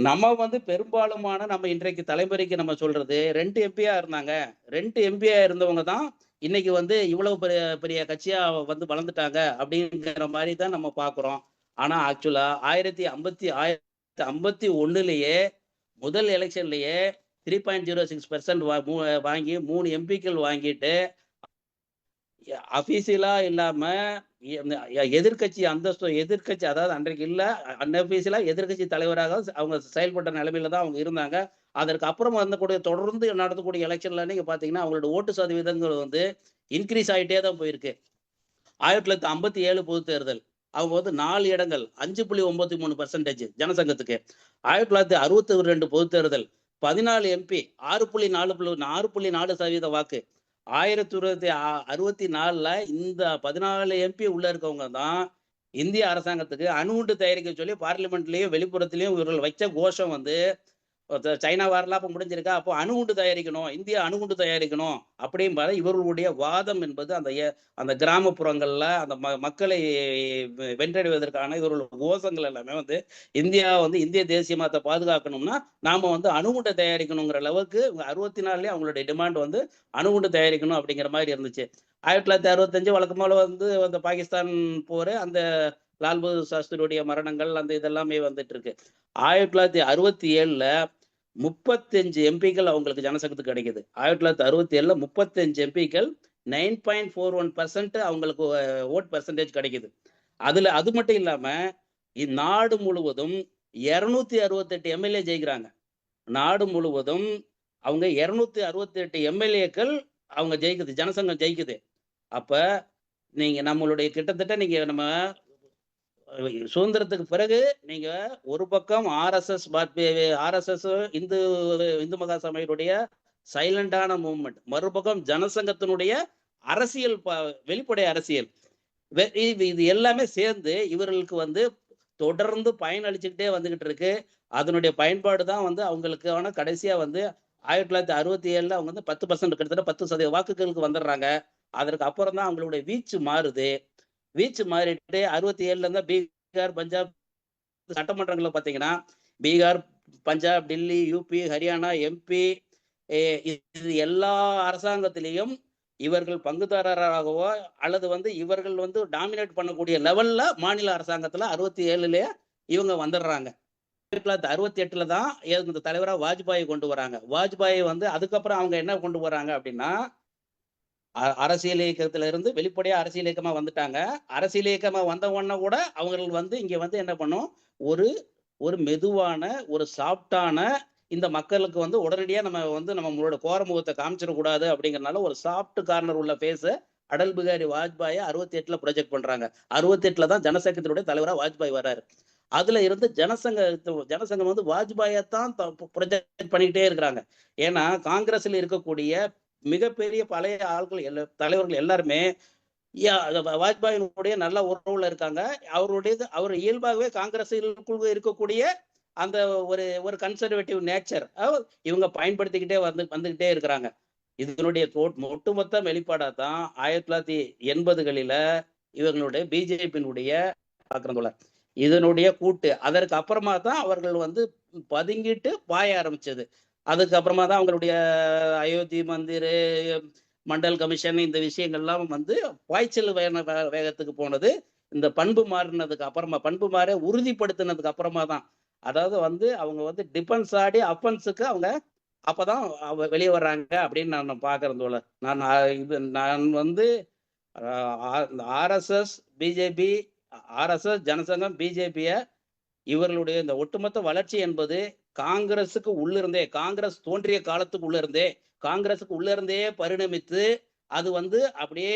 நம்ம வந்து பெரும்பாலுமான நம்ம இன்றைக்கு தலைமுறைக்கு நம்ம சொல்றது 2 எம்பியா இருந்தாங்க. 2 எம்பியா இருந்தவங்க தான் இன்னைக்கு வந்து இவ்வளவு பெரிய பெரிய கட்சியா வந்து வளர்ந்துட்டாங்க அப்படிங்கிற மாதிரி தான் நம்ம பார்க்கிறோம். ஆனா ஆக்சுவலா 1951லயே முதல் எலெக்ஷன்லயே 3.06% வாங்கி 3 எம்பிக்கள் வாங்கிட்டு அபிஷியலா இல்லாம எதிர்க்கட்சி அந்தஸ்து எதிர்க்கட்சி அதாவது அன்றைக்கு இல்ல அன்அபிஷியலா எதிர்க்கட்சி தலைவராக அவங்க செயல்பட்ட நிலைமையில தான் அவங்க இருந்தாங்க. அதற்கு அப்புறம் வந்தக்கூடிய தொடர்ந்து நடத்தக்கூடிய எலெக்ஷன்ல நீங்க பாத்தீங்கன்னா அவங்களோட ஓட்டு சதவீதங்கள் வந்து இன்க்ரீஸ் ஆகிட்டே தான் போயிருக்கு. 1957 பொது தேர்தல் அவங்க வந்து 4 இடங்கள் 5.93% ஜனசங்கத்துக்கு. 1962 பொது தேர்தல் 14 எம்பி 6.4% வாக்கு. 1964 இந்த 14 எம்பி உள்ள இருக்கவங்க தான் இந்திய அரசாங்கத்துக்கு அணுகுண்டு தயாரிக்க சொல்லி பார்லிமெண்ட்லயும் வெளிப்புறத்திலயும் இவர்கள் வச்ச கோஷம் வந்து சைனா வாரெல்லாம் அப்ப முடிஞ்சிருக்கா, அப்போ அணுகுண்டு தயாரிக்கணும், இந்தியா அணுகுண்டு தயாரிக்கணும் அப்படிம்பாத இவர்களுடைய வாதம் என்பது அந்த கிராமப்புறங்கள்ல அந்த மக்களை வென்றடைவதற்கான இவர்களுடைய கோஷங்கள் எல்லாமே வந்து இந்தியா வந்து இந்திய தேசிய மதத்தை பாதுகாக்கணும்னா நாம வந்து அணுகுண்டை தயாரிக்கணுங்கிற அளவுக்கு 64லயே அவங்களுடைய டிமாண்ட் வந்து அணுகுண்டு தயாரிக்கணும் அப்படிங்கிற மாதிரி இருந்துச்சு. 1965 வழக்கமாக வந்து அந்த பாகிஸ்தான் போர், அந்த லால் பகதூர் சாஸ்திரியுடைய மரணங்கள், அந்த இதெல்லாமே வந்துட்டு இருக்கு. 1967ல 35 எம்பிக்கள் அவங்களுக்கு ஜனசங்கத்துக்கு கிடைக்குது. 1967ல 35 எம்பிக்கள் 9.41% அவங்களுக்கு ஓட் பெர்சன்டேஜ் கிடைக்குது. அதுல அது மட்டும் இல்லாம நாடு முழுவதும் 268 எம்எல்ஏ ஜெயிக்கிறாங்க. நாடு முழுவதும் அவங்க 268 எம்எல்ஏக்கள் அவங்க ஜெயிக்குது, ஜனசங்கம் ஜெயிக்குது. அப்ப நீங்க நம்மளுடைய கிட்டத்தட்ட நீங்க நம்ம சுதந்திரத்துக்கு பிறகு நீங்க ஒரு பக்கம் ஆர்எஸ்எஸ் இந்து மகா சபையினுடைய சைலண்டான மூவ்மெண்ட், மறுபக்கம் ஜனசங்கத்தினுடைய அரசியல் வெளிப்படை அரசியல், இது எல்லாமே சேர்ந்து இவர்களுக்கு வந்து தொடர்ந்து பயனளிச்சுக்கிட்டே வந்துகிட்டு இருக்கு. அதனுடைய பயன்பாடு தான் வந்து அவங்களுக்கான கடைசியா வந்து 1967ல அவங்க வந்து 10% கிட்டத்தட்ட 10% வாக்குகளுக்கு வந்துடுறாங்க. அதற்கு அப்புறம் தான் அவங்களுடைய வீச்சு மாறுது. வீச்சு மாறிட்டு 67ல இருந்தா பீகார், பஞ்சாப் சட்டமன்றங்களை பார்த்தீங்கன்னா பீகார், பஞ்சாப், டெல்லி, யூபி, ஹரியானா, எம்பி இது எல்லா அரசாங்கத்திலையும் இவர்கள் பங்குதாரராகவோ அல்லது வந்து இவர்கள் வந்து டாமினேட் பண்ணக்கூடிய லெவல்ல மாநில அரசாங்கத்துல 67லயே இவங்க வந்துடுறாங்க. 1968ல தான் இந்த தலைவரா வாஜ்பாயை கொண்டு வராங்க. வாஜ்பாயை வந்து அதுக்கப்புறம் அவங்க என்ன கொண்டு வராங்க அப்படின்னா அரசியல் இயக்கத்துல இருந்து வெளிப்படையா அரசியல் இயக்கமா வந்துட்டாங்க. அரசியல் இயக்கமா வந்த உடனே கூட அவங்க வந்து இங்க வந்து என்ன பண்ணும், ஒரு மெதுவான ஒரு சாஃப்டான இந்த மக்களுக்கு வந்து உடனடியா நம்ம வந்து நம்மளோட கோரமுகத்தை காமிச்சிடக்கூடாது அப்படிங்கறதுனால ஒரு சாஃப்ட் கார்னர் உள்ள பேச அடல் பிகாரி வாஜ்பாயை 68ல ப்ரொஜெக்ட் பண்றாங்க. 68ல தான் ஜனசங்கத்தினுடைய தலைவரா வாஜ்பாய் வர்றாரு. அதுல இருந்து ஜனசங்கம் வந்து வாஜ்பாயத்தான் ப்ரொஜெக்ட் பண்ணிக்கிட்டே இருக்கிறாங்க. ஏன்னா காங்கிரஸ்ல இருக்கக்கூடிய மிகப்பெரிய பழைய ஆட்கள் தலைவர்கள் எல்லாருமே வாஜ்பாயினுடைய நல்ல உறவுல இருக்காங்க. அவர் இயல்பாகவே காங்கிரஸுக்குள்ள இருக்கக்கூடிய அந்த ஒரு கன்சர்வேட்டிவ் நேச்சர் இவங்க பயன்படுத்திக்கிட்டே வந்துகிட்டே இருக்கிறாங்க. இதனுடைய ஒட்டுமொத்த வெளிப்பாடா தான் 1980களில இவங்களுடைய பிஜேபியினுடைய இதனுடைய கூட்டு. அதற்கு அப்புறமா தான் அவர்கள் வந்து பதுங்கிட்டு பாய ஆரம்பிச்சது. அதுக்கப்புறமா தான் அவங்களுடைய அயோத்தி மந்திர், மண்டல் கமிஷன், இந்த விஷயங்கள்லாம் வந்து பாய்ச்சல் வேகத்துக்கு போனது. இந்த பண்பு மாறினதுக்கு அப்புறமா, பண்பு மாற உறுதிப்படுத்தினதுக்கு அப்புறமா தான். அதாவது வந்து அவங்க வந்து டிஃபென்ஸ் ஆடி அஃபென்ஸுக்கு அவங்க அப்பதான் வெளியே வர்றாங்க அப்படின்னு நான் பாக்குறது. நான் வந்து ஆர்எஸ்எஸ், பிஜேபி, ஆர்எஸ்எஸ், ஜனசங்கம், பிஜேபிய இவர்களுடைய இந்த ஒட்டுமொத்த வளர்ச்சி என்பது காங்கிரஸுக்கு உள்ளிருந்தே, காங்கிரஸ் தோன்றிய காலத்துக்கு உள்ளிருந்தே, காங்கிரஸுக்கு உள்ளிருந்தே பரிணமித்து அது வந்து அப்படியே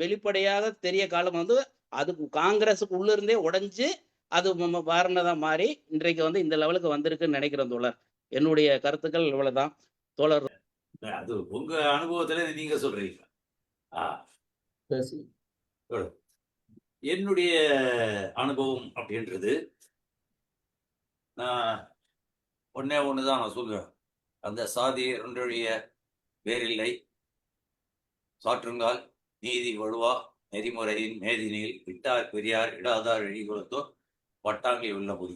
வெளிப்படையாக தெரிய காலம் வந்து அது காங்கிரஸுக்கு உள்ளிருந்தே உடைஞ்சு அது வாரணதா மாறி இன்றைக்கு வந்து இந்த லெவலுக்கு வந்திருக்குன்னு நினைக்கிறேன் தோழர். என்னுடைய கருத்துக்கள் இவ்வளவுதான் தோழர். அது உங்க அனுபவத்துல நீங்க சொல்றீங்க. என்னுடைய அனுபவம் அப்படின்றது நான் ஒண்ணுதான் நான் சொல்லுவேன். அந்த சாதி ரெண்டுடைய வேறில்லை, சாற்றுங்கால் நீதி வழுவா நெறிமுறையின் மேதினில் விட்டார் பெரியார் இடாதார் இழிகுலத்தோ வட்டாங்கி உள்ள புதி.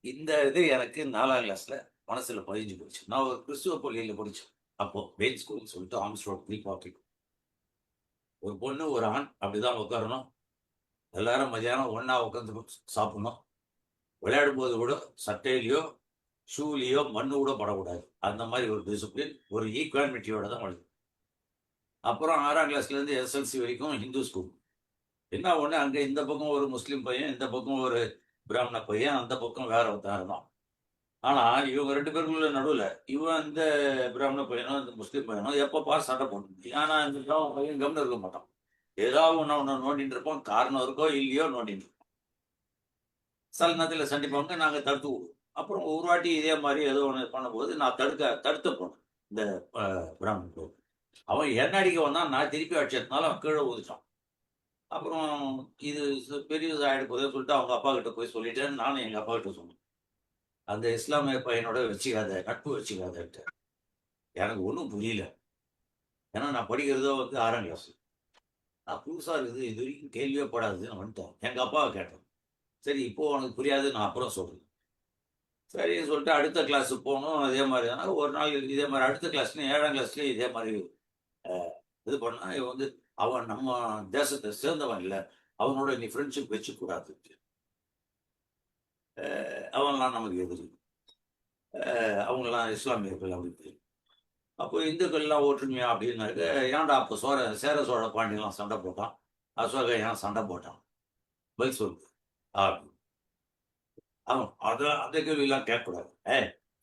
இந்த இது எனக்கு 4ஆம் கிளாஸ்ல மனசுல பதிஞ்சு போச்சு. நான் ஒரு கிறிஸ்துவ பள்ளியில படிச்சேன். அப்போ பெயின் ஸ்கூல்னு சொல்லிட்டு ஆம்ஸ்ட்ராங் ப்ரீ பார்ட்டி. ஒரு பொண்ணு, ஒரு ஆண் அப்படிதான் உட்காரணும். எல்லாரும் மதியானம் ஒண்ணா உட்காந்து சாப்பிடணும். விளையாடும்போது கூட சட்டையிலயோ, ஷூலயோ மண்ணு கூட படக்கூடாது. அந்த மாதிரி ஒரு டிசிப்ளின், ஒரு ஈக்வாலிட்டியோட தான் வளர்ந்தேன். அப்புறம் 6ஆம் கிளாஸ்ல இருந்து எஸ்எல்சி வரைக்கும் ஹிந்து ஸ்கூல். என்ன ஒண்ணு, அங்க இந்த பக்கம் ஒரு முஸ்லீம் பையன், இந்த பக்கம் ஒரு பிராமண பையன், அந்த பக்கம் வேற ஒருத்தன் இருந்தான். ஆனா இவங்க 2 பேருக்குள்ள நடுவுல, இவன் இந்த பிராமண பையனோ, இந்த முஸ்லீம் பையனோ எப்ப பார் சண்டை போட்டு. ஆனா இந்த பிராமண பையன் கம்முனு இருக்க மாட்டான். ஏதாவது ஒண்ணு நோண்டிட்டு இருப்பான். காரணம் இருக்கோ இல்லையோ நோண்டிட்டு இருப்பான். சில நேரத்துல சண்டிப்பாங்க, நாங்க தடுத்து விடுவோம். அப்புறம் ஒரு வாட்டி இதே மாதிரி ஏதோ ஒண்ணு பண்ணும்போது நான் தடுத்த போனேன். இந்த பிராமணன் பையன். அவன் என்ன அடிக்க வந்தான், நான் திருப்பி அடிச்சதுனால அவன் கீழே ஊதிச்சான். அப்புறம் இது பெரிய ஆயிட போதேன்னு சொல்லிட்டு அவங்க அப்பா கிட்ட போய் சொல்லிட்டேன். நானும் எங்க அப்பா கிட்ட சொன்னேன். அந்த இஸ்லாமிய பையனோட வச்சுக்காத, நட்பு வச்சுக்காதன்ட்டு. எனக்கு ஒண்ணும் புரியல. ஏன்னா நான் படிக்கிறதோ 6ஆம் கிளாஸ். நான் புதுசா இருக்குது, இது வரைக்கும் கேள்வியே படாதுன்னு வந்துட்டேன். எங்க அப்பாவை கேட்டேன். சரி இப்போ உனக்கு புரியாது, நான் அப்புறம் சொல்றேன். சரின்னு சொல்லிட்டு அடுத்த கிளாஸுக்கு போனோம். அதே மாதிரி தான். ஒரு நாள் இதே மாதிரி அடுத்த கிளாஸ்லயும் 7ஆம் கிளாஸ்லயும் இதே மாதிரி அ இது பண்ணா, இவன் அவன் நம்ம தேசத்தை சேர்ந்தவன் இல்ல. அவனோட நீ ஃப்ரெண்ட்ஷிப் வச்சுக்கூடாது. அவன்லாம் நமக்கு எதிரி. அவங்கலாம் இஸ்லாமியர்கள் அப்படின்னு. அப்போ இந்துக்கள்லாம் ஒற்றுமையா அப்படின்னாக்க, ஏன்டா அப்போ சேர சோழ பாண்டியன்லாம் சண்டை போட்டான், அசோகன் ஏன் சண்டை போட்டான், பதில் சொல்லு அப்படின்னு. அவன் அந்த கேள்வியெல்லாம் கேட்கக்கூடாது.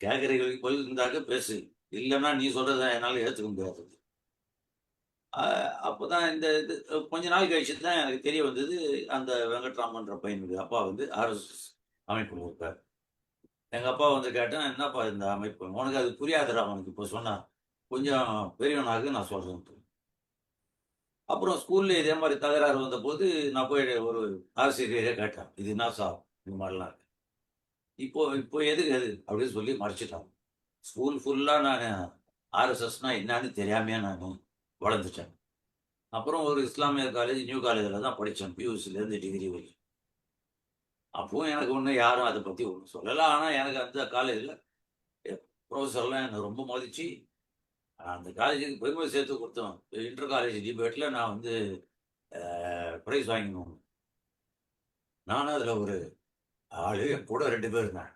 கேட்குற கேள்விக்கு பதில் இருந்தாக்க பேசு, இல்லைன்னா நீ சொல்றதை என்னால் ஏற்றுக்க முடியாது. அப்போதான் இந்த இது கொஞ்ச நாள் கழிச்சு தான் எனக்கு தெரிய வந்தது. அந்த வெங்கட்ராமன்ற பையனுடைய அப்பா ஆர்எஸ்எஸ் அமைப்பில் இருக்கார். எங்க அப்பா கேட்டேன், என்னப்பா இந்த அமைப்பு, உனக்கு அது புரியாதுடா, அவனுக்கு இப்போ சொன்னா கொஞ்சம் பெரியவனாக நான் சொல்றேன். அப்புறம் ஸ்கூல்ல இதே மாதிரி தகராறு வந்தபோது நான் போய் ஒரு ஆசிரியரை கேட்டேன், இது என்ன சார் இது மாதிரிலாம் இருக்கு. இப்போ இப்போ எதுக்கு அது அப்படின்னு சொல்லி மறைச்சிட்டாங்க. ஸ்கூல் ஃபுல்லா நான் ஆர்எஸ்எஸ்னா என்னன்னு தெரியாமையா நான் வளர்ந்துட்டேன். அப்புறம் ஒரு இஸ்லாமிய காலேஜ், நியூ காலேஜில் தான் படித்தேன், பியூசிலேருந்து டிகிரி வரைக்கும். அப்பவும் எனக்கு ஒன்றும் யாரும் அதை பற்றி ஒன்றும் சொல்லலை. ஆனால் எனக்கு அந்த காலேஜில் ப்ரொஃபஸர்லாம் என்னை ரொம்ப மதிச்சு அந்த காலேஜுக்கு பெருமை சேர்த்து கொடுத்தோம். இன்டர் காலேஜ் டிபேட்டில் நான் ப்ரைஸ் வாங்கினோம். நானும் அதில் ஒரு ஆளு, என் கூட 2 பேர் இருந்தாங்க.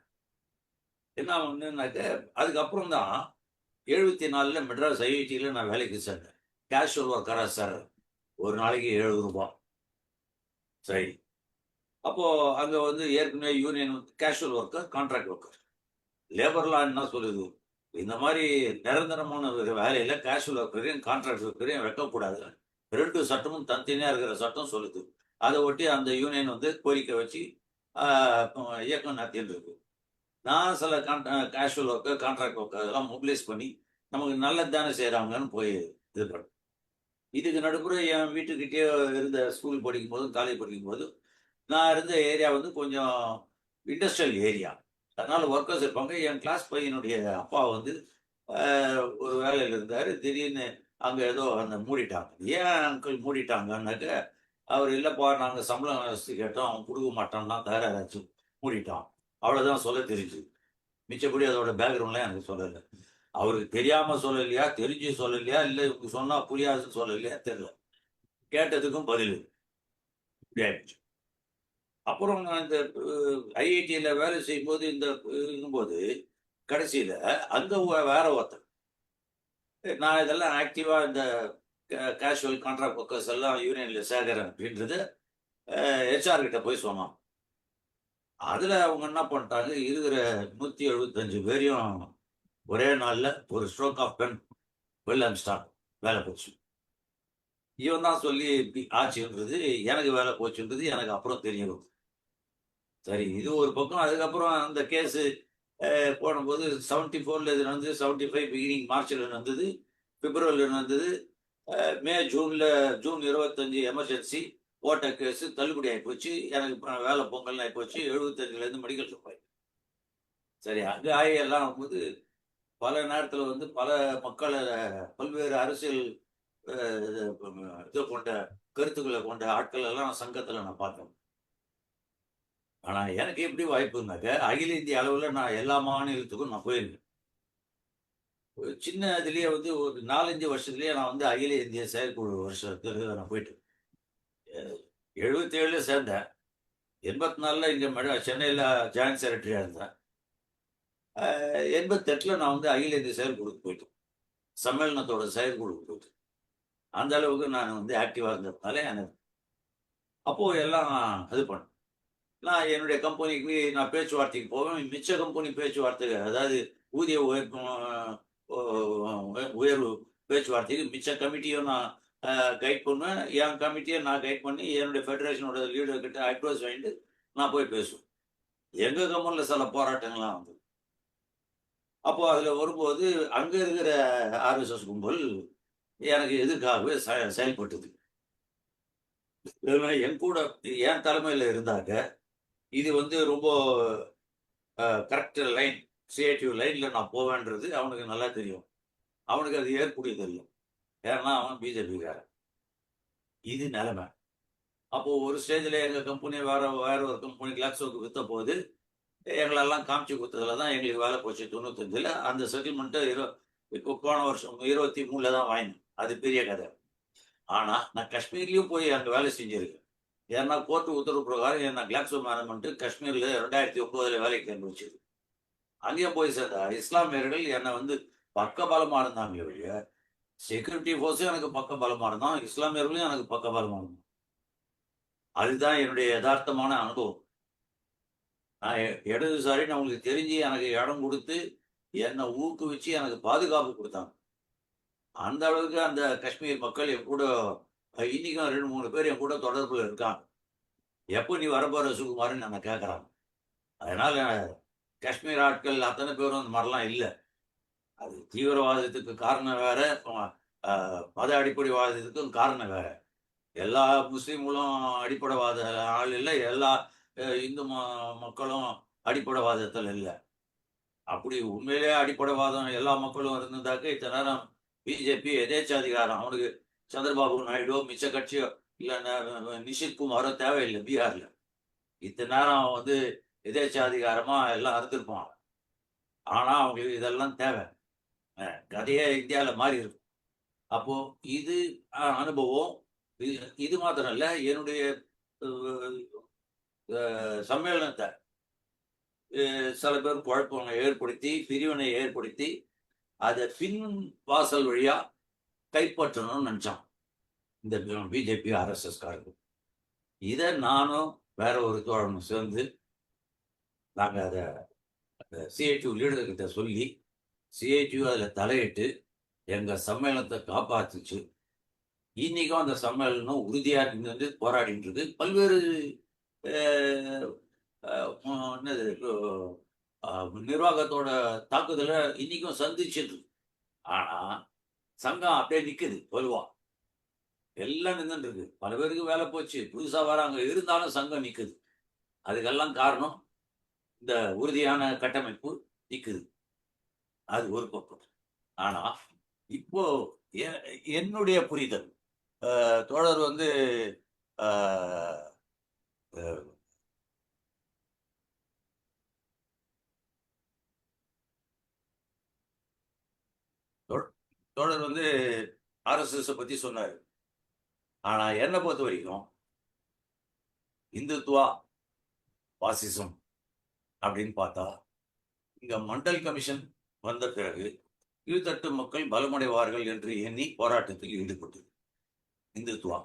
என்ன ஒன்றுனாக்க, அதுக்கப்புறம் தான் 74ல் மெட்ராஸ் ஐஐடியில் நான் வேலைக்கு சேர்ந்தேன். கேஷுவல் ஒர்க்கராக சார், ஒரு நாளைக்கு 70 ரூபாய். சரி. அப்போ அங்கே ஏற்கனவே union casual worker, contract worker. Labour லா என்ன சொல்லுது, இந்த மாதிரி நிரந்தரமான ஒரு வேலையில கேஷுவல் ஒர்க்கரையும் கான்ட்ராக்ட் ஒர்க்கரையும் வைக்கக்கூடாது. 2 சட்டமும் தனித்தனியா இருக்கிற சட்டம் சொல்லுது. அதை ஒட்டி அந்த யூனியன் கோரிக்கை வச்சு இயக்கம் நடத்திட்டு இருக்கு. நான் சில கேஷுவல் ஒர்க்கர், கான்ட்ராக்ட் ஒர்க்கர் அதெல்லாம் மொபிலைஸ் பண்ணி நமக்கு நல்லது தானே செய்கிறாங்கன்னு போய் இது பண்ணேன். இதுக்கு நடுப்புற என் வீட்டுக்கிட்டே இருந்த ஸ்கூல் படிக்கும்போதும் காலேஜ் படிக்கும்போதும் நான் இருந்த ஏரியா கொஞ்சம் இண்டஸ்ட்ரியல் ஏரியா. அதனால ஒர்க்கர்ஸ் இருப்பாங்க. என் கிளாஸ் பையனுடைய அப்பா ஒரு வேலையில் இருந்தார். திடீர்னு அங்கே ஏதோ மூடிட்டாங்க. ஏன் அங்கிள் மூடிட்டாங்கன்னாக்க, அவர் இல்லைப்பா நாங்கள் சம்பளம் கேட்டோம், அவன் கொடுக்க மாட்டான்னா தகராறாச்சு, மூடிட்டான். அவ்வளோதான் சொல்ல தெரிஞ்சு. மிச்சப்படி அதோட பேக்ரவுண்ட்லாம் எனக்கு சொல்லலை. அவருக்கு தெரியாமல் சொல்லலையா, தெரிஞ்சு சொல்லலையா, இல்லை இவங்க சொன்னால் புரியாதுன்னு சொல்லலையா தெரியல. கேட்டதுக்கும் பதில் இப்படி ஆயிடுச்சு. அப்புறம் நான் இந்த ஐஐடியில் வேலை செய்யும்போது இருக்கும்போது கடைசியில் அங்கே வேற ஒருத்தர், நான் இதெல்லாம் ஆக்டிவாக இந்த கேஷுவல் கான்ட்ராக்ட் ஒர்க்கர்ஸ் எல்லாம் யூனியனில் சேர்க்கிறேன் அப்படின்றது ஹெச்ஆர் கிட்ட போய் சொன்னான். அதில் அவங்க என்ன பண்ணிட்டாங்க, இருக்கிற 175 பேரையும் ஒரே நாளில் ஒரு ஸ்ட்ரோக் ஆஃப் பென் வெளில அனுப்பிச்சிட்டாங்க. வேலை போச்சு. இவன் தான் சொல்லி ஆச்சுன்றது, எனக்கு வேலை போச்சுன்றது எனக்கு அப்புறம் தெரிய வரும். சரி, இது ஒரு பக்கம். அதுக்கப்புறம் அந்த கேஸு போடும்போது 74ல் இது நடந்தது, 75 பிகினிங் மார்ச்சில் நடந்தது, பிப்ரவரியில் நடந்தது. ஜூன் 25 எமர்ஜென்சி போட்ட கேஸு தள்ளுபடி ஆகிப்போச்சு. எனக்கு வேலை பொங்கல் ஆகிப்போச்சு. 75லேருந்து மெடிக்கல் ஷாப் ஆகி. சரி, அங்கே ஆகி எல்லாம் பல நேரத்தில் பல மக்களை, பல்வேறு அரசியல் இதை கொண்ட கருத்துக்களை கொண்ட ஆட்கள் எல்லாம் சங்கத்தில் நான் பார்த்தேன். ஆனா எனக்கு எப்படி வாய்ப்புனாக்க, அகில இந்திய அளவுல நான் எல்லா மாநிலத்துக்கும் நான் போயிருக்கேன். ஒரு சின்ன இதுலயே வந்து ஒரு 4, 5 வருஷத்துலயே நான் வந்து அகில இந்திய செயற்குழு வருஷத்துக்கு நான் போயிட்டேன். 77ல சேர்ந்தேன். 84ல இங்க சென்னையில ஜாயிண்ட் செக்ரட்டரியா இருந்தேன். 88ல நான் வந்து அகில இந்திய செயற்குழுக்கு போயிட்டேன். சம்மேளனத்தோட செயற்குழுக்கு போயிட்டேன். அந்த அளவுக்கு நான் வந்து ஆக்டிவா இருந்ததுனால எனக்கு அப்போ எல்லாம் இது பண்ணேன். நான் என்னுடைய கம்பெனிக்கு நான் பேச்சுவார்த்தைக்கு போவேன். மிச்ச கம்பெனி பேச்சுவார்த்தை அதாவது ஊதிய உயர்வு பேச்சுவார்த்தைக்கு மிச்ச கமிட்டியும் நான் கைட் பண்ணுவேன். என் கமிட்டியை நான் கைட் பண்ணி என்னுடைய ஃபெடரேஷனோட லீடர் கிட்ட அட்வைஸ் வாங்கிட்டு நான் போய் பேசுவேன். எங்க கம்பெனியில் சில போராட்டங்கள்லாம் வந்து அப்போ அதில் வரும்போது அங்கே இருக்கிற ஆர்எஸ்எஸ் கும்பல் எனக்கு எதிர்க்காகவே செயல்பட்டது. இதெல்லாம் என் கூட என் தலைமையில் இருந்தாங்க. இது வந்து ரொம்ப கரெக்ட் லைன், கிரியேட்டிவ் லைன்ல நான் போவேன்றது அவனுக்கு நல்லா தெரியும். அவனுக்கு அது ஏற்புடையது இல்லை. ஏன்னா அவன் பிஜேபிக்காரன். இது நிலைமை. அப்போ ஒரு ஸ்டேஜில் எங்கள் கம்பெனி வேற ஒரு கம்பெனி கிளாக்ஸோக்கு விற்ற போது எங்களெல்லாம் காமிச்சு கொடுத்ததுல தான் எங்களுக்கு வேலை போச்சு. 95ல் அந்த செட்டில்மெண்ட்டை இப்போ போன வருஷம் 23ல தான் வாங்கினேன். அது பெரிய கதை. ஆனால் நான் காஷ்மீர்லேயும் போய் அங்கே வேலை செஞ்சுருக்கேன். ஏன்னா கோர்ட்டு உத்தரவு பிரகாரம் என்ன கிளாக்ஸோ மேனேஜ்மெண்ட் காஷ்மீரில் 2009ல் வேலைக்கு அனுப்பிச்சது. அங்கேயும் போய் சேர்ந்தா இஸ்லாமியர்கள் என்னை வந்து பக்கபலமாக இருந்தாங்க ஒழிய செக்யூரிட்டி ஃபோர்ஸும் எனக்கு பக்கபலமாக இருந்தான், இஸ்லாமியர்களும் எனக்கு பக்கபலமாக இருந்தான். அதுதான் என்னுடைய யதார்த்தமான அனுபவம். நான் இடதுசாரின்னு அவங்களுக்கு தெரிஞ்சு எனக்கு இடம் கொடுத்து என்னை ஊக்குவிச்சு எனக்கு பாதுகாப்பு கொடுத்தாங்க. அந்த அளவுக்கு அந்த காஷ்மீர் மக்கள் என் கூட இன்னைக்கும் 2-3 பேர் என் கூட தொடர்பில் இருக்காங்க. எப்போ நீ வரப்போற சுகுமாரன்னு என்னை கேட்குறாங்க. அதனால காஷ்மீர் ஆட்கள் அத்தனை பேரும் அந்த மாதிரிலாம் இல்லை. அது தீவிரவாதத்துக்கு காரணம் வேற, மத அடிப்படைவாதத்துக்கும் காரணம் வேற. எல்லா முஸ்லீம்களும் அடிப்படைவாத ஆள் இல்லை, எல்லா இந்து மக்களும் அடிப்படைவாதத்தில் இல்லை. அப்படி உண்மையிலேயே அடிப்படைவாதம் எல்லா மக்களும் இருந்திருந்தாக்க இத்தனை நேரம் பிஜேபி எதேச்சாதிகாரம் அவனுக்கு சந்திரபாபு நாயுடோ மிச்ச கட்சியோ இல்லை நிஷித்குமாரோ தேவையில்லை. பீகார்ல இத்தனை நேரம் வந்து எதேச்சாதிகாரமா எல்லாம் இருந்திருப்பான். ஆனா அவங்களுக்கு இதெல்லாம் தேவை. கதையே இந்தியாவில் மாறி இருக்கும். அப்போ இது அனுபவம். இது மாத்திரம் இல்லை, என்னுடைய சம்மேளனத்தை சில பேர் குழப்பம் ஏற்படுத்தி பிரிவினை ஏற்படுத்தி அதை பின் வாசல் வழியா கைப்பற்றணும்னு நினைச்சான் இந்த பிஜேபி ஆர்எஸ்எஸ் காரர்கள். இதை நானும் வேற ஒரு தோழனும் சேர்ந்து நாங்கள் அதை சிஐடியூ லீடர்கிட்ட சொல்லி சிஐடியூ அதில் தலையிட்டு எங்கள் சம்மேளனத்தை காப்பாற்றுச்சு. இன்னைக்கும் அந்த சம்மேளனம் உறுதியாக நின்று போராடிட்டு இருக்கு. பல்வேறு என்னது நிர்வாகத்தோட தாக்குதலை இன்னைக்கும் சந்திச்சிட்டு. ஆனா சங்கம் அப்படியே நிக்குது. பொதுவா எல்லாம் நின்றுட்டு இருக்கு. பல பேருக்கு வேலை போச்சு, புதுசா வராங்க, இருந்தாலும் சங்கம் நிக்குது. அதுக்கெல்லாம் காரணம் இந்த உறுதியான கட்டமைப்பு நிக்குது. அது ஒரு பக்கம். ஆனா இப்போ என்னுடைய புரிதல் தோழர் வந்து தோழர் வந்து ஆர்எஸ்எஸ் பத்தி சொன்னாரு. ஆனா என்னை பொறுத்த வரைக்கும் இந்துத்துவா பாசிசம் அப்படின்னு பார்த்தா இங்க மண்டல் கமிஷன் வந்த பிறகு கீழ்த்தட்டு மக்கள் பலமடைவார்கள் என்று எண்ணி போராட்டத்தில் ஈடுபட்டு இந்துத்துவா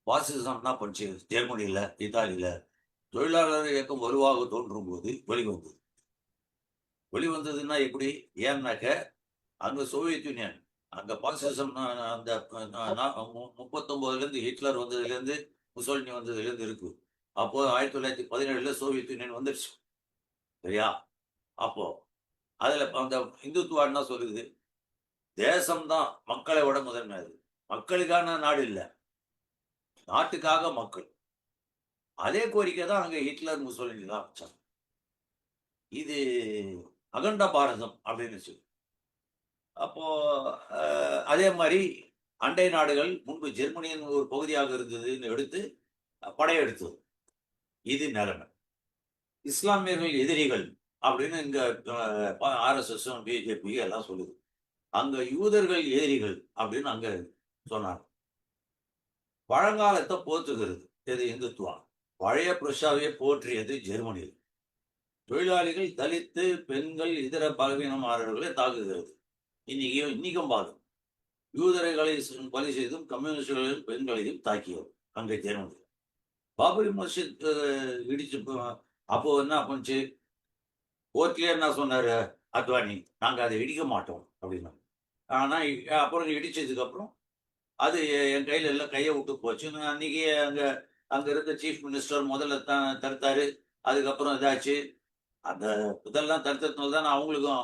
பாசிசம் என்ன பண்ணுச்சு? ஜெர்மனியில இத்தாலியில தொழிலாளர் இயக்கம் வலுவாக தோன்றும் போது வெளிவந்ததுன்னா எப்படி? ஏன்னாக்க அங்க சோவியத் யூனியன், அங்க பாசிசம் அந்த 39லேருந்து ஹிட்லர் வந்ததுலேருந்து முசோலினி வந்ததுலேருந்து இருக்கு. அப்போ 1917ல சோவியத் யூனியன் வந்துருச்சு. சரியா? அப்போ அதுல அந்த இந்துத்துவா என்ன சொல்லுது? தேசம்தான் மக்களை விட முதன்மை. அது மக்களுக்கான நாடு இல்லை, நாட்டுக்காக மக்கள். அதே கோரிக்கை தான் அங்க ஹிட்லர் முசோலினி தான் வச்சாங்க. இது அகண்ட பாரதம் அப்படின்னு சொல்லி. அப்போ அதே மாதிரி அண்டை நாடுகள் முன்பு ஜெர்மனியின் ஒரு பகுதியாக இருந்ததுன்னு எடுத்து படையெடுத்தது. இது நிலைமை. இஸ்லாமியர்கள் எதிரிகள் அப்படின்னு இங்க ஆர்எஸ்எஸும் பிஜேபி எல்லாம் சொல்லுது. அங்க யூதர்கள் எதிரிகள் அப்படின்னு அங்க சொன்னாங்க. பழங்காலத்தை போற்றுகிறது எது இந்துத்துவா. பழைய புருஷாவையே போற்றியது ஜெர்மனியில். தொழிலாளிகள், தலித்து, பெண்கள், இதர பலவீனமானவர்களை தாக்குகிறது. இன்னைக்கும் பாருங்க, யூதர்களை பலி செய்தும் கம்யூனிஸ்டுகளையும் பெண்களையும் தாக்கியது அங்கே ஜெர்மனி. பாபரி மஸ்ஜித் இடிச்சு அப்போ என்ன பண்ணுச்சு, கோர்ட்லயே என்ன சொன்னாரு அத்வானி, நாங்க அதை இடிக்க மாட்டோம் அப்படின்னா. ஆனா அப்புறம் இடிச்சதுக்கு அப்புறம் அது என் கையில எல்லாம் கையை விட்டு போச்சு. அன்னைக்கு அங்க இருந்த சீஃப் மினிஸ்டர் முதல்ல தடுத்தாரு. அதுக்கப்புறம் இதாச்சு. அந்த இதெல்லாம் தடுத்ததுனால தான் அவங்களுக்கும்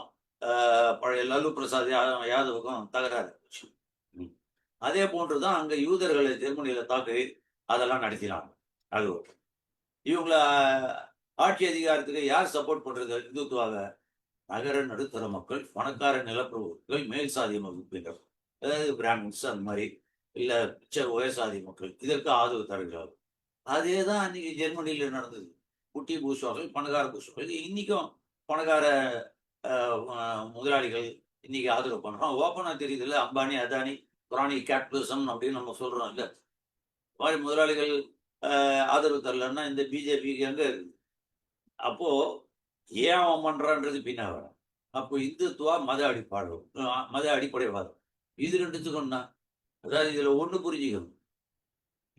பழைய லல்லு பிரசாத் யாதவுக்கும் தகராறு போச்சு. அதே போன்றுதான் அங்க யூதர்களை ஜெர்மனியில தாக்கி அதெல்லாம் நடத்தினாங்க. அது இவங்கள ஆட்சி அதிகாரத்துக்கு யார் சப்போர்ட் பண்றது இந்துத்துவாக? நகர நடுத்தர மக்கள், பணக்கார நிலப்பிரபுக்கள், மேல் சாதி வகுப்பினர், அதாவது பிராமின்ஸ் அந்த மாதிரி, இல்ல பிச்ச உயர்சாதி மக்கள் இதற்கு ஆதரவு தருகிறார்கள். அதே தான் அன்னைக்கு ஜெர்மனியில நடந்தது. குட்டி பூசுவார்கள், பணக்கார பூசுவார்கள். இன்னைக்கும் பணக்கார முதலாளிகள் இன்னைக்கு ஆதரவு பண்றோம். ஓப்பனா தெரியுது இல்ல, அம்பானி, அதானி, குரானி கேபிட்டலிசம் அப்படின்னு நம்ம சொல்றோம் இல்ல. மாதிரி முதலாளிகள் ஆதரவு தரலன்னா இந்த பிஜேபிக்கு எங்க இருக்கு? அப்போ ஏன் அவன் பண்றான்றது பின்னா வரும். அப்போ இந்துத்துவா மத அடிப்படைவாதம் இது ரெண்டுத்துக்கும் தான். அதாவது இதுல ஒண்ணு புரிஞ்சுக்கணும்,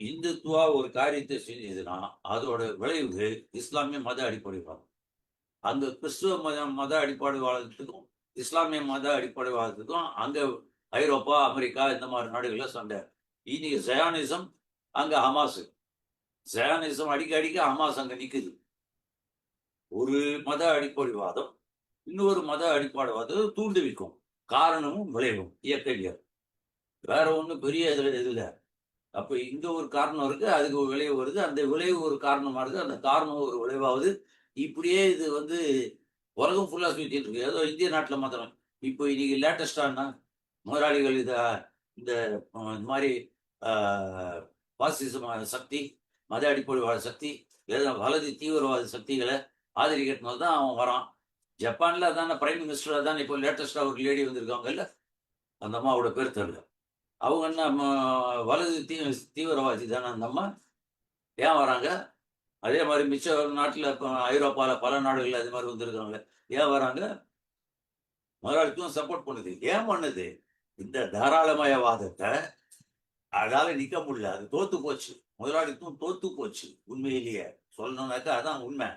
இந்துத்துவா ஒரு காரியத்தை செஞ்சதுன்னா அதோட விளைவு இஸ்லாமிய மத அடிப்படைவாதம். அந்த கிறிஸ்துவ மத அடிப்படைவாதத்துக்கும் இஸ்லாமிய மத அடிப்படைவாதத்துக்கும் அங்க ஐரோப்பா, அமெரிக்கா இந்த மாதிரி நாடுகள்ல சண்டை. இன்னைக்கு ஜயானிசம், அங்க ஹமாஸ். ஜயானிசம் அடிக்க ஹமாஸ் அங்க நிக்குது. ஒரு மத அடிப்படைவாதம் இன்னொரு மத அடிப்படைவாதத்தை தூண்டுவிக்கும். காரணமும் விளைவும் இயற்கையியல், வேற ஒண்ணும் பெரிய இதுல இல்லை. அப்ப இங்க ஒரு காரணம் இருக்கு, அதுக்கு ஒரு விளைவு வருது, அந்த விளைவு ஒரு காரணமா இருக்கு, அந்த காரணம் ஒரு விளைவாகுது. இப்படியே இது உலகம் ஃபுல்லா சுத்திட்டு இருக்கு. ஏதோ இந்திய நாட்டுல மாத்திரம். இப்போ இன்னைக்கு லேட்டஸ்டானா முதலாளிகள் இந்த மாதிரி பாசிச சக்தி, மத அடிப்படைவாத சக்தி, வலது தீவிரவாத சக்திகளை ஆதரிக்கிறதுனால தான் அவன் வரான். ஜப்பான்ல அதான பிரைம் மினிஸ்டர் தான் இப்போ லேட்டஸ்டா ஒரு லேடி வந்திருக்காங்கல்ல, அந்த அம்மாவோட பேர் தெரியல. அவங்க என்ன வலது தீவிரவாதி தானே அந்த அம்மா. ஏன் வராங்க? அதே மாதிரி மிச்ச நாட்டில் இப்போ ஐரோப்பாவில் பல நாடுகள் அது மாதிரி வந்திருக்காங்க. ஏன் வராங்க? முதலாளித்துவம் சப்போர்ட் பண்ணுது. ஏன் பண்ணுது? இந்த தாராளமயவாதத்தை அதால நிக்க முடியல, அது தோத்து போச்சு. முதலாளித்துவம் தோத்து போச்சு. உண்மையிலேயே சொல்லணும்னாக்கா அதான் உண்மை.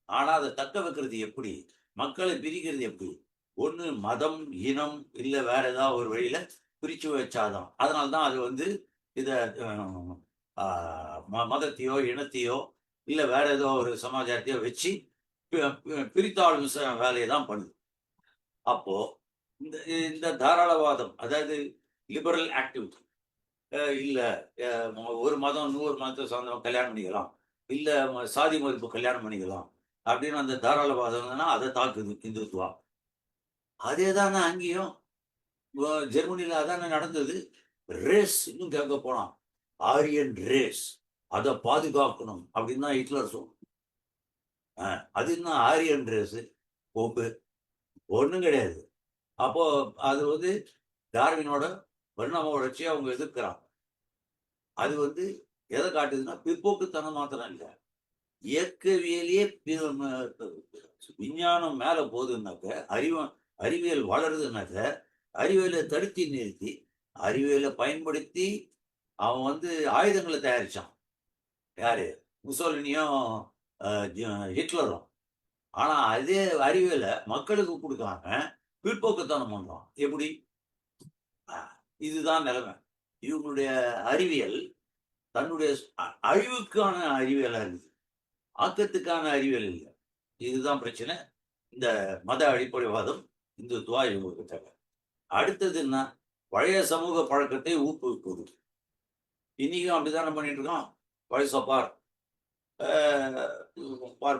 ஆனா அதை தக்க வைக்கிறது எப்படி, மக்களை பிரிக்கிறது எப்படி? ஒண்ணு மதம், இனம், இல்ல வேற ஏதாவது ஒரு வழியில பிரிச்சு வச்சாதான். அதனால்தான் அது இத மதத்தையோ இனத்தையோ இல்ல வேற ஏதோ ஒரு சமாச்சாரத்தையோ வச்சு பிரித்தாளும் வேலையை தான் பண்ணுது. அப்போ இந்த தாராளவாதம், அதாவது லிபரல் ஆக்டிவிட்டி, இல்ல ஒரு மதம் இன்னொரு மதத்தை சார்ந்தவங்க கல்யாணம் பண்ணிக்கலாம், இல்ல சாதி மறுப்பு கல்யாணம் பண்ணிக்கலாம் அப்படின்னு அந்த தாராளவாதம் அதை தாக்குது இந்துத்துவா. அதே தானே அங்கேயும் ஜெர்மனியில அதானே நடந்தது. ரேஸ் இன்னும் கேட்க போனான், ஆரியன் ரேஸ், அதை பாதுகாக்கணும் அப்படின்னு தான் ஹிட்லர் சொல்லும். அது இன்னும் ஆரியன் ரேஸ் போப்பு ஒண்ணும் கிடையாது. அப்போ அது டார்வினோட பரிணாம வளர்ச்சியை அவங்க எதிர்க்கிறாங்க. அது எதை காட்டுதுன்னா பிற்போக்குத்தனம் மாத்திரம் இல்லை, இயற்கவியலையே விஞ்ஞானம் மேல போகுதுன்னாக்க, அறிவியல் வளருதுன்னாக்க, அறிவியலை தடுத்தி நிறுத்தி அறிவியலை பயன்படுத்தி அவன் ஆயுதங்களை தயாரிச்சான். யாரு? முசோலினியும் ஹிட்லரும். ஆனா அதே அறிவியலை மக்களுக்கு கொடுக்காம பிற்போக்குத்தனம் பண்றான். எப்படி? இதுதான் நிலைமை. இவங்களுடைய அறிவியல் தன்னுடைய அழிவுக்கான அறிவியலா இருக்குது, ஆக்கத்துக்கான அறிவியல் இல்லை. இதுதான் பிரச்சனை. இந்த மத அடிப்படைவாதம் இந்துத்துவா இவங்களுக்கு தேவை. அடுத்தது என்ன? பழைய சமூக பழக்கத்தை ஊக்குவிப்பது. இன்னைக்கும் அப்படித்தானே பண்ணிட்டு இருக்கோம். பழச பார்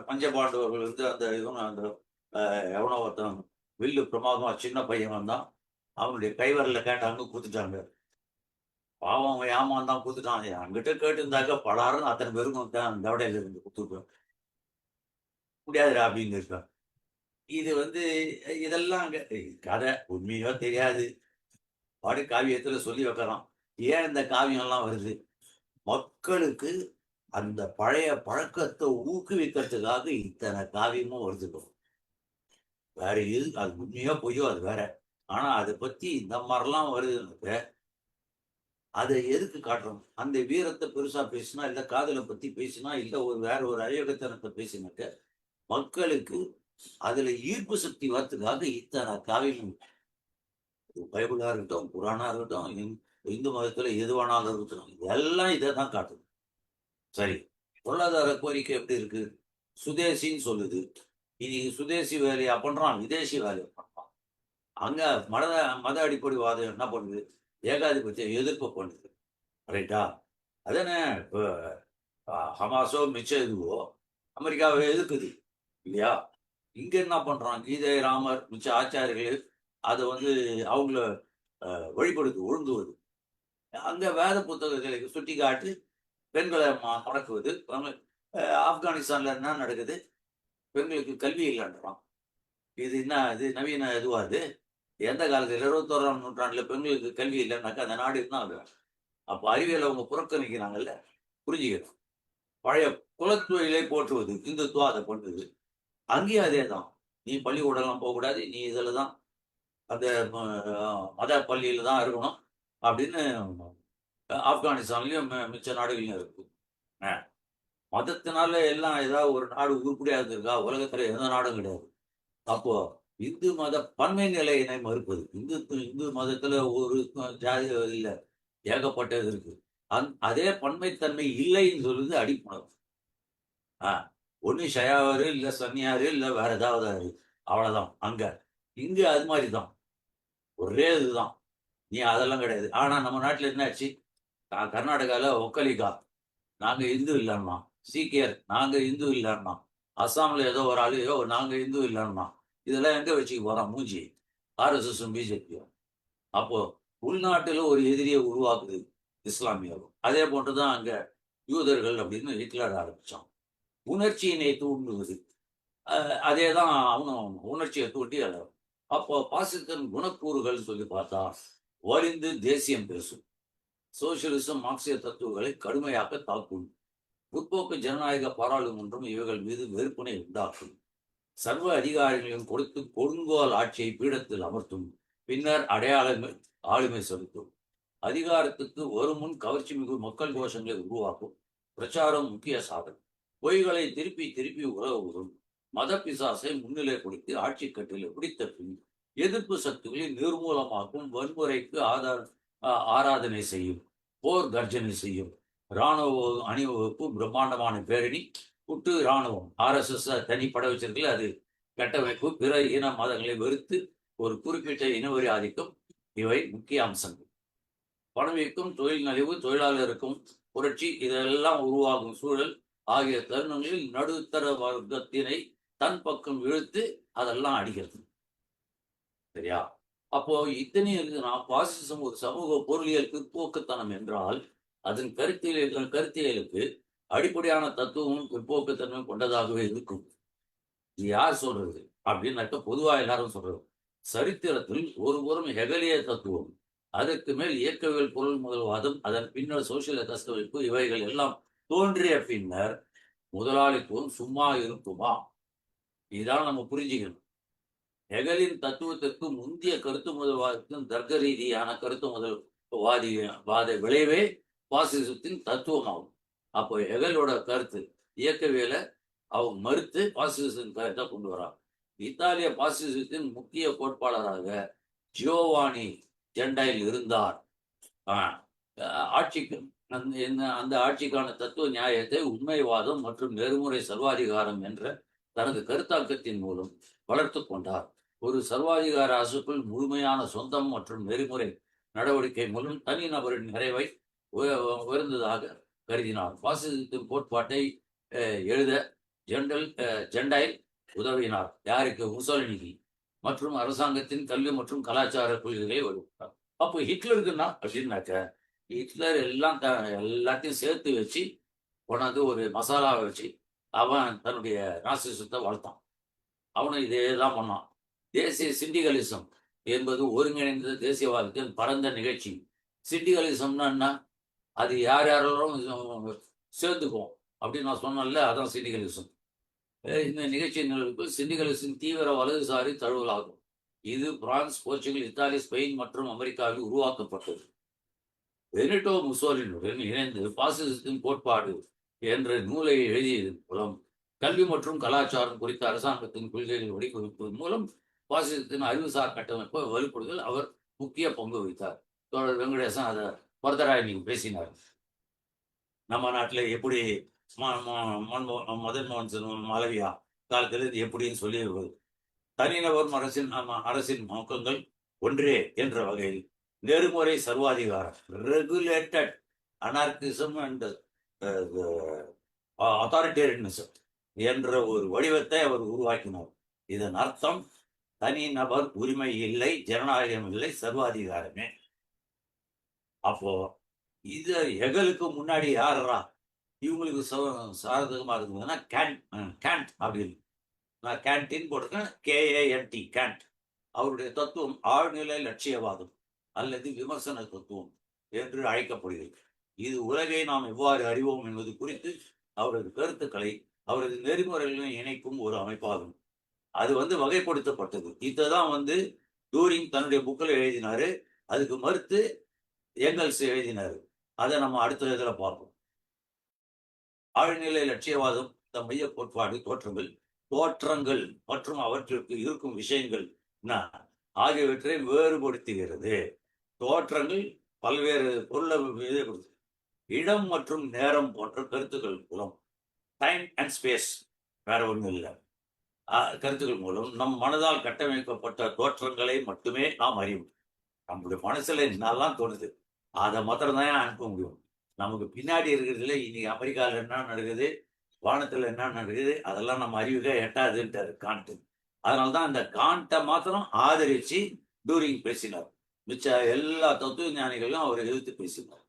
பஞ்சபாண்டவர்கள் அந்த எவனோ ஒருத்தன் வில்லு பிரமாதமா சின்ன பையன் வந்தான், அவனுடைய கைவரல கேட்டாங்க, கூத்துட்டாங்க. பாவம் அவன் ஏமான் தான் கூத்துட்டான். அங்கிட்ட கேட்டு இருந்தாக்க பலாரும் அத்தனை பேருக்கும் தவடையில இருந்து குத்துருப்பேன். முடியாதுடா அப்படின்னு இருக்கான். இது வந்து இதெல்லாம் அங்க கதை உண்மையோ தெரியாது. பாடு காவியத்துல சொல்லி வைக்கலாம். ஏன் இந்த காவியம்லாம் வருது? மக்களுக்கு அந்த பழைய பழக்கத்தை ஊக்குவிக்கிறதுக்காக இத்தனை காவியமும் வருது. வேற எது அது உண்மையோ பொய்யோ அது வேற. ஆனா அதை பத்தி இந்த மாதிரிலாம் வருதுன்னு அதை எதுக்கு காட்டுறோம்? அந்த வீரத்தை பெருசா பேசினா, இல்ல காதலை பத்தி பேசினா, இல்ல வேற ஒரு அயோகத்தனத்தை பேசினாக்க மக்களுக்கு அதுல ஈர்ப்பு சக்தி வரத்துக்காக இத்தனை காவியம். பைபிளா இருக்கட்டும், குரானா இருக்கட்டும், இந்து மதத்துல எது வேணாலும் இருக்கட்டும், எல்லாம் இதை தான் காட்டுது. சரி, பொருளாதார கோரிக்கை எப்படி இருக்கு? சுதேசின்னு சொல்லுது. இன்னைக்கு சுதேசி வேலையா பண்றான், விதேசி வேலையை பண்றான். அங்க மத மத அடிப்படைவாதம் என்ன பண்ணுது? ஏகாதிபத்திய எதிர்ப்பு பண்ணுது. ரைட்டா? அதானே இப்போ ஹமாஸோ மிச்சம் எதுவோ அமெரிக்காவை எதிர்க்குது இல்லையா? இங்க என்ன பண்றான்? கீதை ராமர் மிச்ச ஆச்சாரியர்கள் அதை வந்து அவங்கள வழிபடுத்து ஒழுங்குவது. அங்க வேத புத்தகங்களை சுட்டி காட்டி பெண்களை மடக்குவது. ஆப்கானிஸ்தான்ல என்ன நடக்குது? பெண்களுக்கு கல்வி இல்லைன்றான். இது என்ன? இது நவீன இதுவா? இது எந்த காலத்துல 21ஆம் நூற்றாண்டுல பெண்களுக்கு கல்வி இல்லைன்னாக்கா அந்த நாடு என்ன ஆகுது? அப்ப அறிவியல் அவங்க புறக்கணிக்கிறாங்கல்ல, புரிஞ்சுக்கணும். பழைய குலத்தொழிலை போற்றுவது இந்துத்துவா அதை பண்ணுது. அங்கேயும் அதே தான். நீ பள்ளிக்கூடம்லாம் போகக்கூடாது, நீ இதில் தான் அந்த மத பள்ளியில தான் இருக்கணும் அப்படின்னு ஆப்கானிஸ்தான்லயும் மிச்ச நாடுகளையும் இருக்கு. மதத்தினால எல்லாம் ஏதாவது ஒரு நாடு உருப்படியா இருக்கா? உலகத்துல எந்த நாடும் கிடையாது. அப்போ இந்து மத பன்மை நிலையினை மறுப்பது. இந்து மதத்துல ஒரு ஜாதி இல்ல, ஏகப்பட்டது இருக்கு. அதே பன்மைத்தன்மை இல்லைன்னு சொல்லுது அடிப்பணம். ஒண்ணு ஷயாவாரு, இல்ல சன்னியாரு, இல்ல வேற ஏதாவது அவ்வளவுதான். இங்க அது மாதிரிதான். ஒரே இதுதான். நீ அதெல்லாம் கிடையாது. ஆனா நம்ம நாட்டுல என்னாச்சு? கர்நாடகால ஒக்கலிகா நாங்க இந்து இல்லைன்னா, சீக்கியர் நாங்க இந்து இல்லைன்னா, அஸ்ஸாம்ல ஏதோ ஒரு ஆளு நாங்க இந்து இல்லைன்னா, இதெல்லாம் எங்க வச்சுக்க போறான் மூஞ்சி? ஆர்எஸ்எஸும் பிஜேபியும். அப்போ உள்நாட்டுல ஒரு எதிரியை உருவாக்குது இஸ்லாமியரும். அதே போன்றுதான் அங்க யூதர்கள் அப்படின்னு ஹிட்லர் ஆரம்பிச்சான். உணர்ச்சியினை தூண்டுவது. அதே தான் அவனும் உணர்ச்சியை தூண்டி அப்போ பாசிசத்தின் குணக்கூறுகள் சொல்லி பார்த்தா வலிந்து தேசியம் பேசும். சோசியலிசம் மார்க்சிய தத்துவங்களை கடுமையாக தாக்கும். முற்போக்கு ஜனநாயக பாராளுமன்றம் இவைகள் மீது வெறுப்பினை உண்டாக்கும். சர்வ அதிகாரிகளையும் கொடுத்து கொடுங்கோல் ஆட்சியை பீடத்தில் அமர்த்தும். பின்னர் அடையாளங்கள் ஆளுமை செலுத்தும். அதிகாரத்துக்கு ஒரு முன் கவர்ச்சி மிகு மக்கள் கோஷங்களை உருவாக்கும். பிரச்சாரம் முக்கிய சாதனம். பொய்களை திருப்பி திருப்பி உறவுறும். மத பிசாசை முன்னிலை கொடுத்து ஆட்சி கட்டில பிடித்த பின் எதிர்ப்பு சக்திகளை நிர்மூலமாக்கும். வன்முறைக்கு ஆராதனை செய்யும். போர் கர்ஜனை செய்யும். இராணுவ அணிவகுப்பு பிரம்மாண்டமான பேரணி கூட்டு இராணுவம். RSS தனிப்பட வச்சிருக்கல, அது கட்டமைப்பு. பிற இன மதங்களை வெறுத்து ஒரு குறிப்பிட்ட இனவரி ஆதிக்கம். இவை முக்கிய அம்சங்கள். பணவீக்கம், தொழில் நலிவு, தொழிலாளருக்கும் புரட்சி இதெல்லாம் உருவாகும் சூழல் ஆகிய தருணங்களில் நடுத்தர வர்க்கத்தினை தன் பக்கம் இழுத்து அதெல்லாம் அடிக்கிறது. சரியா? அப்போ இத்தனையும் இருக்குன்னா பாசிசம் ஒரு சமூக பொருளியல் பிற்போக்குத்தனம் என்றால் அதன் கருத்தியலுக்கு அடிப்படையான தத்துவமும் பிற்போக்குத்தன்மை கொண்டதாகவே இருக்கும். இது யார் சொல்றது அப்படின்னாக்க பொதுவா எல்லாரும் சொல்றது. சரித்திரத்தில் ஒருபுறம் ஹெகலிய தத்துவம், அதற்கு மேல் இயக்கவியல் பொருள் முதல்வாதம், அதன் பின்னர் சோசியல் கட்டமைப்பு இவைகள் எல்லாம் தோன்றிய பின்னர் முதலாளித்துவம் சும்மா இருக்குமா? இதான் நம்ம புரிஞ்சுக்கணும். ஹெகலின் தத்துவத்திற்கு முந்தைய கருத்து முதல்வாதத்தின் தர்க்க ரீதியான கருத்து முதல்வாத விளைவே பாசிசத்தின் தத்துவமாகும். அப்போ ஹெகலோட கருத்து இயக்கவியலை அவங்க மறுத்து பாசிசத்தின் கருத்தை கொண்டு வராங்க. இத்தாலிய பாசிசத்தின் முக்கிய கோட்பாளராக ஜியோவானி ஜெண்டைல் இருந்தார். ஆட்சிக்கு அந்த ஆட்சிக்கான தத்துவ நியாயத்தை உண்மைவாதம் மற்றும் நெறிமுறை சர்வாதிகாரம் என்ற தனது கருத்தாக்கத்தின் மூலம் வளர்த்து கொண்டார். ஒரு சர்வாதிகார அரசுக்குள் முழுமையான சொந்தம் மற்றும் நெறிமுறை நடவடிக்கை மூலம் தனிநபரின் நிறைவை உயர்ந்ததாக கருதினார். பாசிசத்தின் கோட்பாட்டை எழுத ஜெண்டைல் உதவினார். யாருக்கு? முசோலினிக்கு. மற்றும் அரசாங்கத்தின் கல்வி மற்றும் கலாச்சார கொள்கைகளை வலுவிட்டார். அப்போ ஹிட்லருக்குன்னா அப்படின்னாக்க ஹிட்லர் எல்லாத்தையும் சேர்த்து வச்சு கொண்டாந்து ஒரு மசாலாவை வச்சு அவன் தன்னுடைய நாசிசத்தை வளர்த்தான். அவனும் இதே தான் பண்ணான். தேசிய சிண்டிகலிசம் என்பது ஒருங்கிணைந்த தேசியவாதத்தின் பரந்த நிகழ்ச்சி. சிண்டிகலிசம்னா என்ன? அது யார் யாரெல்லாம் சேர்ந்துக்கும் அப்படின்னு நான் சொன்னேன்ல, அதான் சிண்டிகலிசம். இந்த நிகழ்ச்சி நிகழ்வு சிண்டிகலிசம் தீவிர வலதுசாரி தழுவலாகும். இது பிரான்ஸ், போர்ச்சுகல், இத்தாலி, ஸ்பெயின் மற்றும் அமெரிக்காவில் உருவாக்கப்பட்டது. பெனிட்டோ முசோலினுடன் இணைந்து பாசிசத்தின் கோட்பாடு என்ற நூலை எழுதியதன் மூலம் கல்வி மற்றும் கலாச்சாரம் குறித்த அரசாங்கத்தின் கொள்கைகளை வடிவமைப்பதன் மூலம் பாசிசத்தின் அறிவுசார் கட்டமைப்பை வலுப்படுதல் அவர் முக்கிய பங்கு வகித்தார். தோழர் வெங்கடேசன் அதை ஃபர்தரா இன்னைக்கு பேசினார். நம்ம நாட்டில் எப்படி மதன் மோகன் சிங் மாளவியா காலத்தில் எப்படின்னு சொல்லி தனிநபர் அரசின் நோக்கங்கள் ஒன்றே என்ற வகையில் நெறிமுறை சர்வாதிகாரம், ரெகுலேட்டட் அனார்கிசம் அண்ட் அத்தாரிட்டேரியனிசம் என்ற ஒரு வடிவத்தை அவர் உருவாக்கினார். இதன் அர்த்தம் தனிநபர் உரிமை இல்லை, ஜனநாயகம் இல்லை, சர்வாதிகாரமே. அப்போ இது ஹெகலுக்கு முன்னாடி யாரா இவங்களுக்கு சாதகமா இருந்ததுன்னா கேண்ட் அப்படின்னு நான் கேன்டீன் போட்டிருக்கேன், KANT கேண்ட். அவருடைய தத்துவம் ஆழ்நிலை லட்சியவாதம் அல்லது விமர்சன தத்துவம் என்று அழைக்கப்படுகிறது. இது உலகை நாம் எவ்வாறு அறிவோம் என்பது குறித்து அவரது கருத்துக்களை அவரது நெறிமுறைகளில் இணைக்கும் ஒரு அமைப்பாகும். அது வகைப்படுத்தப்பட்டது. இதான் டூரிங் தன்னுடைய புக்கில் எழுதினாரு. அதுக்கு மறுத்து எங்கல்ஸ் எழுதினாரு. அதை நம்ம அடுத்த இதில் பார்ப்போம். ஆழ்நிலை லட்சியவாதம் தம் மைய கோட்பாடு தோற்றங்கள் மற்றும் அவற்றிற்கு இருக்கும் விஷயங்கள் ஆகியவற்றை வேறுபடுத்துகிறது. தோற்றங்கள் பல்வேறு பொருளை இடம் மற்றும் நேரம் போன்ற கருத்துக்கள் மூலம், டைம் அண்ட் ஸ்பேஸ் வேற ஒன்றும் இல்லை, கருத்துக்கள் மூலம் நம் மனதால் கட்டமைக்கப்பட்ட தோற்றங்களை மட்டுமே நாம் அறிவோம். நம்மளுடைய மனசுல என்னெல்லாம் தோணுது அதை மாத்திரம் தான் அனுப்ப முடியும். நமக்கு பின்னாடி இருக்கிறதுல இன்னைக்கு அமெரிக்காவில் என்ன நடக்குது, வானத்தில் என்ன நடக்குது, அதெல்லாம் நம்ம அறிவுக்கே எட்டாதுன்ட்டாரு காண்ட். அதனால்தான் அந்த காண்ட்டை மாத்திரம் ஆதரிச்சு டூரிங் பேசினார். மிச்ச எல்லா தத்துவ ஞானிகளையும் அவர் எதிர்த்து பேசினார்.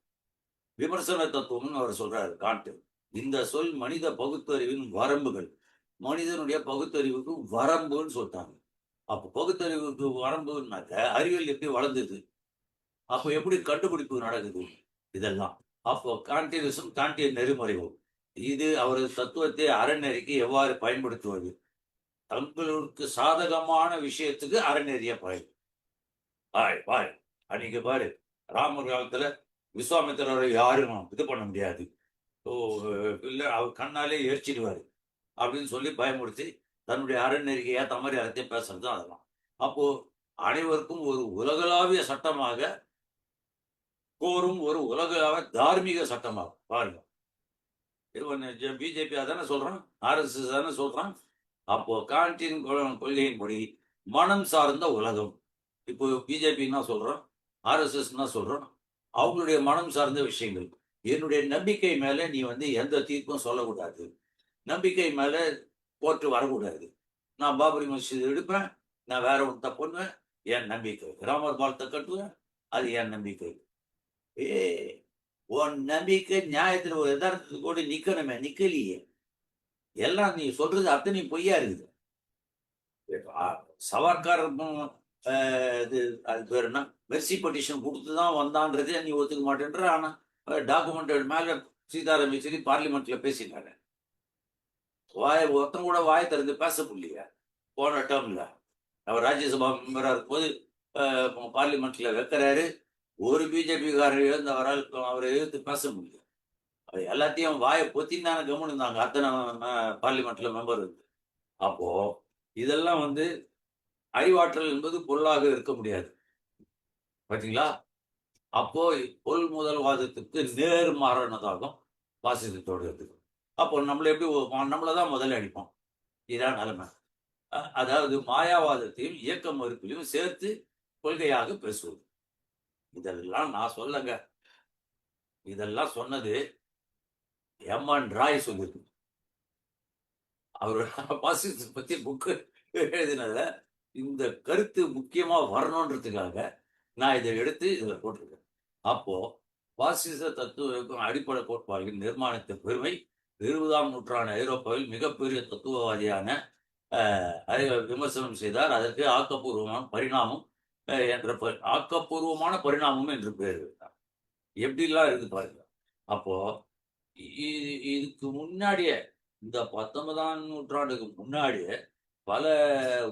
விமர்சன தத்துவம்னு அவர் சொல்றாரு காண்ட். இந்த சொல் மனித பகுத்தறிவின் வரம்புகள், மனிதனுடைய பகுத்தறிவுக்கு வரம்புன்னு சொல்லிட்டாங்க. அப்போ பகுத்தறிவுக்கு வரம்புனாக்க அறிவியல் எப்படி வளர்ந்தது, அப்போ எப்படி கண்டுபிடிப்பு நடக்குது, இதெல்லாம் அப்போ காண்டினிசம், காண்டிய நெறிமுறைகள். இது அவரது தத்துவத்தை அறநெறிக்கு எவ்வாறு பயன்படுத்துவது, தங்களுக்கு சாதகமான விஷயத்துக்கு அறநெறிய பயன். பாய் அன்னைக்கு பாரு, ராமர் காலத்துல விஸ்வாமித்திரரை யாரும் இது பண்ண முடியாது, இல்லை அவர் கண்ணாலே எரிச்சிடுவாரு அப்படின்னு சொல்லி பயமுறுத்தி தன்னுடைய அறநெறிக்கு ஏற்ற மாதிரி அறத்தையும் பேசுறது அதெல்லாம். அப்போ அனைவருக்கும் ஒரு உலகளாவிய சட்டமாக கோரும் ஒரு உலகளாவிய தார்மீக சட்டமாகும். பாருங்க, பிஜேபி அதானே சொல்றான், RSS தானே சொல்றான். அப்போ காண்டின் கொள்கையின்படி மனம் சார்ந்த உலகம். இப்போ பிஜேபி என்ன சொல்றோம், RSS என்ன சொல்றோம், அவங்களுடைய மனம் சார்ந்த விஷயங்கள். என்னுடைய நம்பிக்கை மேல நீ எந்த தீர்ப்பும் சொல்லக்கூடாது, நம்பிக்கை மேல போட்டு வரக்கூடாது. நான் பாபரி மசூதி எடுப்பேன், நான் வேற ஒன்று பண்ணுவேன், என் நம்பிக்கை. ராமர் பாலத்தை கட்டுவேன், அது என் நம்பிக்கை. உன் நம்பிக்கை நியாயத்துல ஒரு யதார்த்தத்துக்கு கூட நிக்கணுமே, நிக்கலையே. எல்லாம் நீ சொல்றது அத்தனை பொய்யா இருக்குது. சவர்கார் இது அது பேர் என்ன, மெர்சி பெட்டிஷன் கொடுத்துதான் வந்தான்றதே நீ ஒத்துக்க மாட்டேன்ற. ஆனா டாக்குமெண்ட் மேல சீதாராம் யெச்சூரி பார்லிமெண்ட்ல பேசினாரு. ஒருத்தன் கூட வாயை திறந்து பேச முடியல. போன டேர்ம்ல அவர் ராஜ்யசபா மெம்பரா இருக்கும்போது பார்லிமெண்ட்ல வைக்கிறாரு, ஒரு பிஜேபிக்காரர் எழுந்து அவரை எதிர்த்து பேச முடியல. எல்லாத்தையும் வாயை பொத்தின்னு தானே கவனம் இருந்தாங்க அத்தனை பார்லிமெண்ட்ல மெம்பர் இருக்கு. அப்போ இதெல்லாம் அறிவாற்றல் என்பது பொருளாக இருக்க முடியாது, பார்த்தீங்களா? அப்போ பொருள் முதல்வாதத்துக்கு நேர்மாறானதாகும் பாசிசத்தோடு இருக்கு. அப்போ நம்மளை எப்படி நம்மளதான் முதல்ல அடிப்போம், இதான் நிலைமை. அதாவது மாயாவாதத்தையும் இயக்க மறுப்பிலையும் சேர்த்து கொள்கையாக பேசுவது. இதெல்லாம் நான் சொல்லங்க, இதெல்லாம் சொன்னது M.N. ராய் சொல்லிருக்கு. அவர் பாசிசத்தை பத்தி புக்கு எழுதினத இந்த கருத்து முக்கியமா வரணுன்றதுக்காக நான் இதை எடுத்து இதில் போட்டிருக்கேன். அப்போ பாசிச தத்துவ அடிப்படை கோட்பாடுகளின் நிர்மாணித்த பெருமை 20ஆம் நூற்றாண்டு ஐரோப்பாவில் மிகப்பெரிய தத்துவவாதியான அதை விமர்சனம் செய்தார். அதற்கு ஆக்கப்பூர்வமான பரிணாமம் ஆக்கப்பூர்வமான பரிணாமம் என்று பெயர் வைத்தார். எப்படிலாம் இருக்கு பாருங்க. அப்போ இதுக்கு முன்னாடியே இந்த 19ஆம் நூற்றாண்டுக்கு முன்னாடியே பல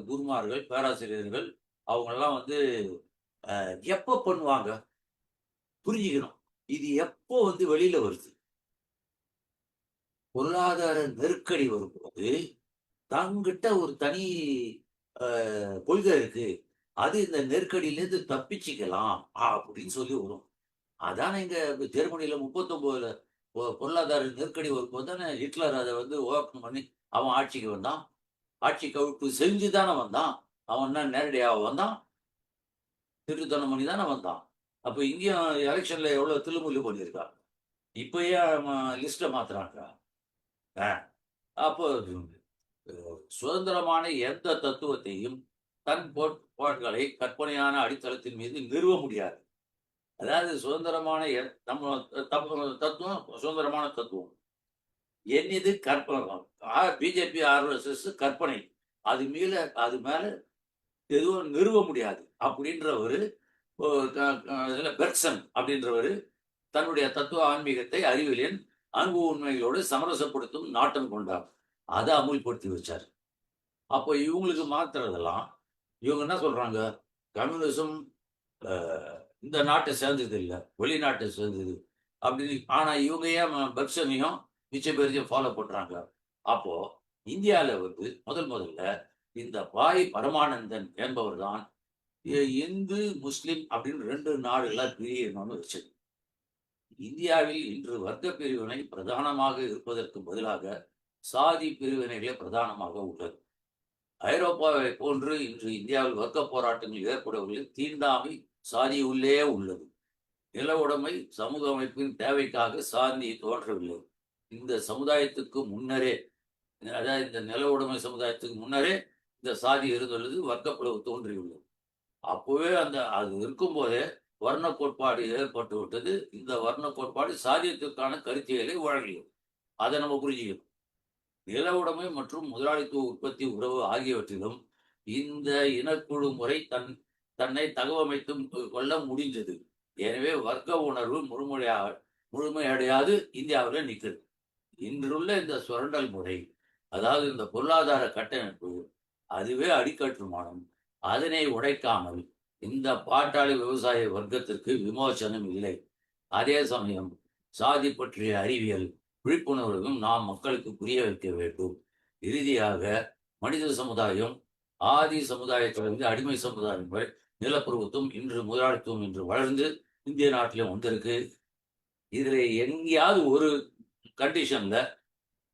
குருமார்கள், பேராசிரியர்கள் அவங்கெல்லாம் வந்து எப்போ பண்ணுவாங்க புரிஞ்சுக்கணும். இது எப்போ வந்து வெளியில வருது? பொருளாதார நெருக்கடி வரும்போது தங்கிட்ட ஒரு தனி கொள்கை இருக்கு. அது இந்த நெருக்கடியிலேருந்து தப்பிச்சுக்கலாம் அப்படின்னு சொல்லி வரும். அதானே இங்க ஜெர்மனியில 39ல பொருளாதார நெருக்கடி வரும்போது தானே ஹிட்லர் அதை வந்து ஓவர்கம் பண்ணி அவன் ஆட்சிக்கு வந்தான். ஆட்சி கவிழ்ப்பு செஞ்சு தானே வந்தான். அவன் என்ன நேரடியாக வந்தான்? திருத்தனம் பண்ணி தானே வந்தான். அப்போ இங்கேயும் எலெக்ஷன்ல எவ்வளவு தில்லுமுல்லு பண்ணியிருக்காங்க. இப்போ ஏன் லிஸ்ட்டை மாத்துறாங்க? அப்போ சுதந்திரமான எந்த தத்துவத்தையும் தன் கோட்பாடுகளை கற்பனையான அடித்தளத்தின் மீது நிறுவ முடியாது. அதாவது சுதந்திரமான நம்ம தத்துவம் சுதந்திரமான தத்துவம். என்னது கற்பனை. பிஜேபி, ஆர்எஸ்எஸ் கற்பனை. அது மேல எதுவும் நிறுவ முடியாது அப்படின்றவரு பெர்க்சன் அப்படின்றவரு தன்னுடைய தத்துவ ஆன்மீகத்தை அறிவியலின் அனுபவ உண்மைகளோடு சமரசப்படுத்தும் நாட்டம் கொண்டார். அதை அமுல்படுத்தி வச்சார். அப்போ இவங்களுக்கு மாத்துறதெல்லாம் இவங்க என்ன சொல்றாங்க? கம்யூனிசம் இந்த நாட்டை சேர்ந்தது இல்லை, வெளிநாட்டை சேர்ந்தது அப்படின்னு. ஆனா இவங்க ஏன் பெர்க்சனையும் மிச்ச பேரையும் ஃபாலோ பண்றாங்க? அப்போ இந்தியாவில் வந்து முதல்ல இந்த பாய் பரமானந்தன் என்பவர் தான் இந்து முஸ்லிம் அப்படின்னு 2 நாடுகளா பிரியணும்னு வச்சது. இந்தியாவில் இன்று வர்க்க பிரிவினை பிரதானமாக இருப்பதற்கு பதிலாக சாதி பிரிவினைகளே பிரதானமாக உள்ளது. ஐரோப்பாவை போன்று இன்று இந்தியாவில் வர்க்க போராட்டங்கள் ஏற்படுவதில் தீண்டாமை சாதி உள்ளே உள்ளது. நில உடைமை சமூக அமைப்பின் தேவைக்காக சாதி தோன்றவில்லை. இந்த சமுதாயத்துக்கு முன்னரே, அதாவது இந்த நில உடைமை சமுதாயத்துக்கு முன்னரே இந்த சாதி இருந்துள்ளது, வர்க்கப்பிளவு தோன்றியுள்ளது. அப்போவே அது இருக்கும்போதே வர்ண கோட்பாடு ஏற்பட்டு விட்டது. இந்த வர்ண கோட்பாடு சாதியத்திற்கான கருத்தியலை வழங்கியது. அதை நம்ம புரிஞ்சுக்கணும். நில உடைமை மற்றும் முதலாளித்துவ உற்பத்தி உறவு ஆகியவற்றிலும் இந்த இனக்குழு முறை தன்னை தகவமைத்து கொள்ள முடிந்தது. எனவே வர்க்க உணர்வு முழுமையடையாது இந்தியாவில் நிற்குது. இன்றுள்ள இந்த சுரண்டல் முறை, அதாவது இந்த பொருளாதார கட்டமைப்பு, அதுவே அடிக்கட்டுமானம். அதனை உடைக்காமல் இந்த பாட்டாளி விவசாய வர்க்கத்திற்கு விமோசனம் இல்லை. அதே சமயம் சாதி பற்றிய அறிவியல் விழிப்புணர்வையும் நாம் மக்களுக்கு புரிய வைக்க வேண்டும். இறுதியாக மனித சமுதாயம் ஆதி சமுதாயத்திலிருந்து அடிமை சமுதாயம் வரை நிலப்பிரபுத்துவம் இன்று முதலாளித்துவம் என்று வளர்ந்து இந்திய நாட்டிலும் வந்திருக்கு. இதுல எங்கேயாவது ஒரு கண்டிஷன்ல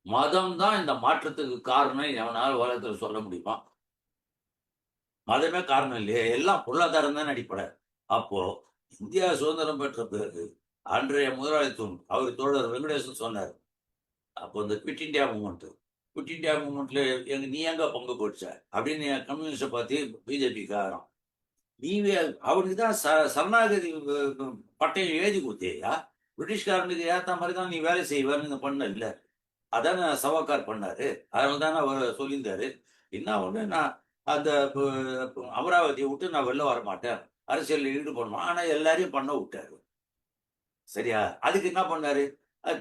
மதம் தான் இந்த மாற்றத்துக்கு காரணம் எவனால உலகத்தில் சொல்ல முடியுமா? மதமே காரணம் இல்லையே, எல்லாம் பொருளாதாரம் தான் அடிப்படை. அப்போ இந்தியா சுதந்திரம் பெற்ற பிறகு அன்றைய முதலாளித்துவம், அவர் தோழர் வெங்கடேசன் சொன்னார், அப்போ இந்த குவிட் இந்தியா மூவ்மெண்ட்ல நீ எங்க பங்கு போடுச்ச அப்படின்னு கம்யூனிஸ்ட பார்த்து பிஜேபி காரணம், நீ அவனுக்கு தான் சரணாகதி பட்டையை எழுதி கொடுத்தேயா, பிரிட்டிஷ்காரனுக்கு ஏற்ற மாதிரி தான் நீ வேலை செய்வார்னு பண்ண இல்லை. அதான சவாக்கார் பண்ணாரு. அதனால தானே அவர் சொல்லியிருந்தாரு, என்ன ஒண்ணு, நான் அந்த அமராவதியை விட்டு நான் வெளில வர மாட்டேன், அரசியலில் ஈடுபடணும். ஆனா எல்லாரையும் பண்ண விட்டாரு. சரியா? அதுக்கு என்ன பண்ணாரு?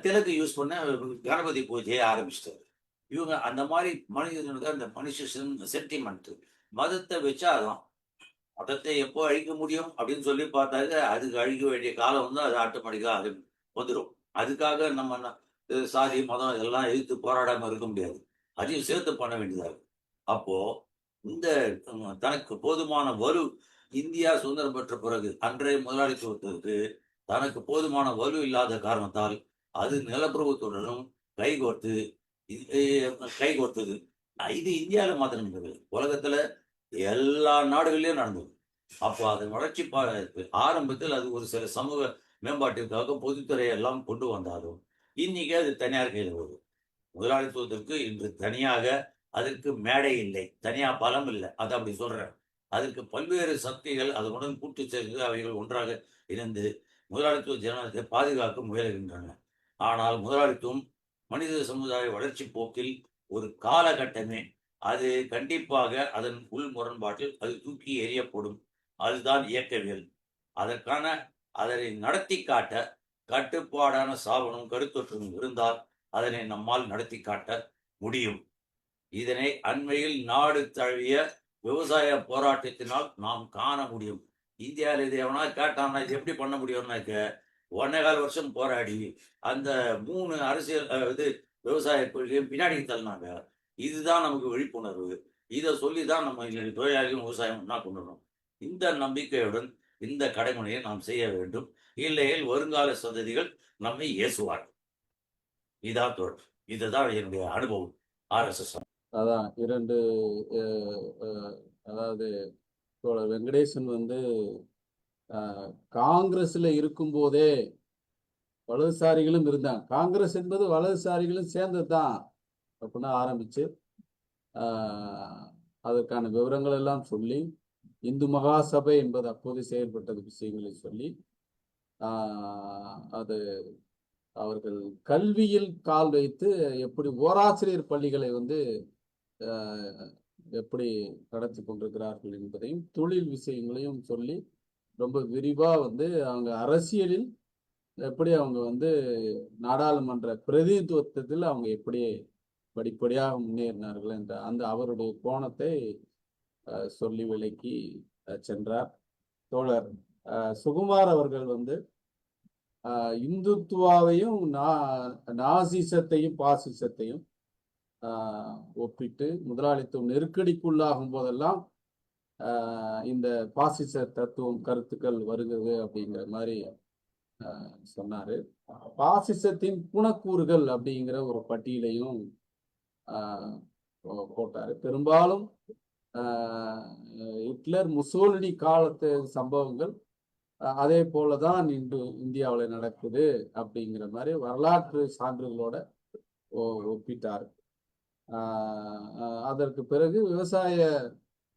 திலக்கு யூஸ் பண்ண கணபதி பூஜையை ஆரம்பிச்சிட்டாரு. இவங்க அந்த மாதிரி மனிதனுக்கு அந்த மனுஷ சென்டிமெண்ட் மதத்தை வச்சாதான் மதத்தை எப்போ அழிக்க முடியும் அப்படின்னு சொல்லி பார்த்தாங்க. அதுக்கு அழிக்க வேண்டிய காலம் வந்து அது ஆட்டோமேட்டிக்கா அது வந்துடும். அதுக்காக நம்ம சாதி மதம் எல்லாம் எதிர்த்து போராடாம இருக்க முடியாது. அதையும் சேர்த்து பண்ண வேண்டியதா இருக்கு. அப்போ இந்த தனக்கு போதுமான வலு, இந்தியா சுதந்திரம் பெற்ற பிறகு அன்றைய முதலாளித்துவத்திற்கு தனக்கு போதுமான வலு இல்லாத காரணத்தால் அது நிலப்பிரபுத்துவனும் கைகோர்த்தது. இது இந்தியாவில் மாத்திரம் நடந்தது, உலகத்துல எல்லா நாடுகளிலும் நடந்தது. அப்போ அதன் வளர்ச்சி ஆரம்பத்தில் அது ஒரு சில சமூக மேம்பாட்டிற்காக பொதுத்துறையை எல்லாம் கொண்டு வந்தாலும் இன்னைக்கு அது தனியார் கையில் வருது. முதலாளித்துவத்திற்கு இன்று தனியாக அதற்கு மேடை இல்லை, தனியா பலம் இல்லை. அதை அப்படி சொல்றேன். அதற்கு பல்வேறு சக்திகள் அதனுடன் கூட்டு சேர்ந்து அவைகள் ஒன்றாக இணைந்து முதலாளித்துவ ஜனநாயகத்தை பாதுகாக்க முயலுகின்றன. ஆனால் முதலாளித்துவம் மனித சமுதாய வளர்ச்சி போக்கில் ஒரு காலகட்டமே. அது கண்டிப்பாக அதன் உள் முரண்பாட்டில் அது தூக்கி எறியப்படும். அதுதான் இயக்கவியல். அதற்கான அதனை நடத்தி காட்ட கட்டுப்பாடான சாதனமும் கருத்தொற்றுமையும் இருந்தால் அதனை நம்மால் நடத்தி காட்ட முடியும். இதனை அண்மையில் நாடு தழுவிய விவசாய போராட்டத்தினால் நாம் காண முடியும். இந்தியாவில் இது எவனா கேட்டான்னா இது எப்படி பண்ண முடியும்னாக்க 1.25 வருஷம் போராடி அந்த 3 அரசியல் இது விவசாய கொள்கையும் பின்னாடி தள்ளினாங்க. இதுதான் நமக்கு விழிப்புணர்வு. இதை சொல்லி தான் நம்ம இன்னைக்கு தொழிலாளிகளும் விவசாயம் ஒன்றா கொண்டு வரணும். இந்த நம்பிக்கையுடன் இந்த கடைமுறையை நாம் செய்ய வேண்டும். இல்லையில் வருங்கால சந்ததிகள் நம்மை ஏசுவார்கள். இதான் தோழர். இதுதான் என்னுடைய அனுபவம் ஆர்எஸ்எஸ். அதான் 2 அதாவது தோழர் வெங்கடேசன் வந்து காங்கிரஸ்ல இருக்கும்போதே வலதுசாரிகளும் இருந்தாங்க. காங்கிரஸ் என்பது வலதுசாரிகளும் சேர்ந்தது தான் அப்படின்னு ஆரம்பிச்சு அதற்கான விவரங்கள் எல்லாம் சொல்லி, இந்து மகாசபை என்பது அப்போது செயல்பட்டது விஷயங்களை சொல்லி அது அவர்கள் கல்வியில் கால் வைத்து எப்படி ஓராசிரியர் பள்ளிகளை வந்து எப்படி நடத்தி கொண்டிருக்கிறார்கள் என்பதையும் தொழில் விஷயங்களையும் சொல்லி ரொம்ப விரிவா வந்து அவங்க அரசியலில் எப்படி அவங்க வந்து நாடாளுமன்ற பிரதிநிதித்துவத்தில் அவங்க எப்படி படிப்படியாக முன்னேறினார்கள் என்ற அந்த அவருடைய கோணத்தை சொல்லி விளக்கி சென்றார். தோழர் சுகுமார் அவர்கள் வந்து இந்துத்துவாவையும் நாசிசத்தையும் பாசிசத்தையும் ஒப்பிட்டு முதலாளித்துவம் நெருக்கடிக்குள்ளாகும் போதெல்லாம் இந்த பாசிச தத்துவம் கருத்துக்கள் வருகிறது அப்படிங்கிற மாதிரி சொன்னாரு. பாசிசத்தின் குணக்கூறுகள் அப்படிங்கிற ஒரு பட்டியலையும் போட்டாரு. பெரும்பாலும் ஹிட்லர் முசோலினி காலத்து சம்பவங்கள் அதே போலதான் இன்று இந்தியாவில் நடக்குது அப்படிங்கிற மாதிரி வரலாற்று சான்றுகளோட ஒப்பிட்டார். அதற்கு பிறகு விவசாய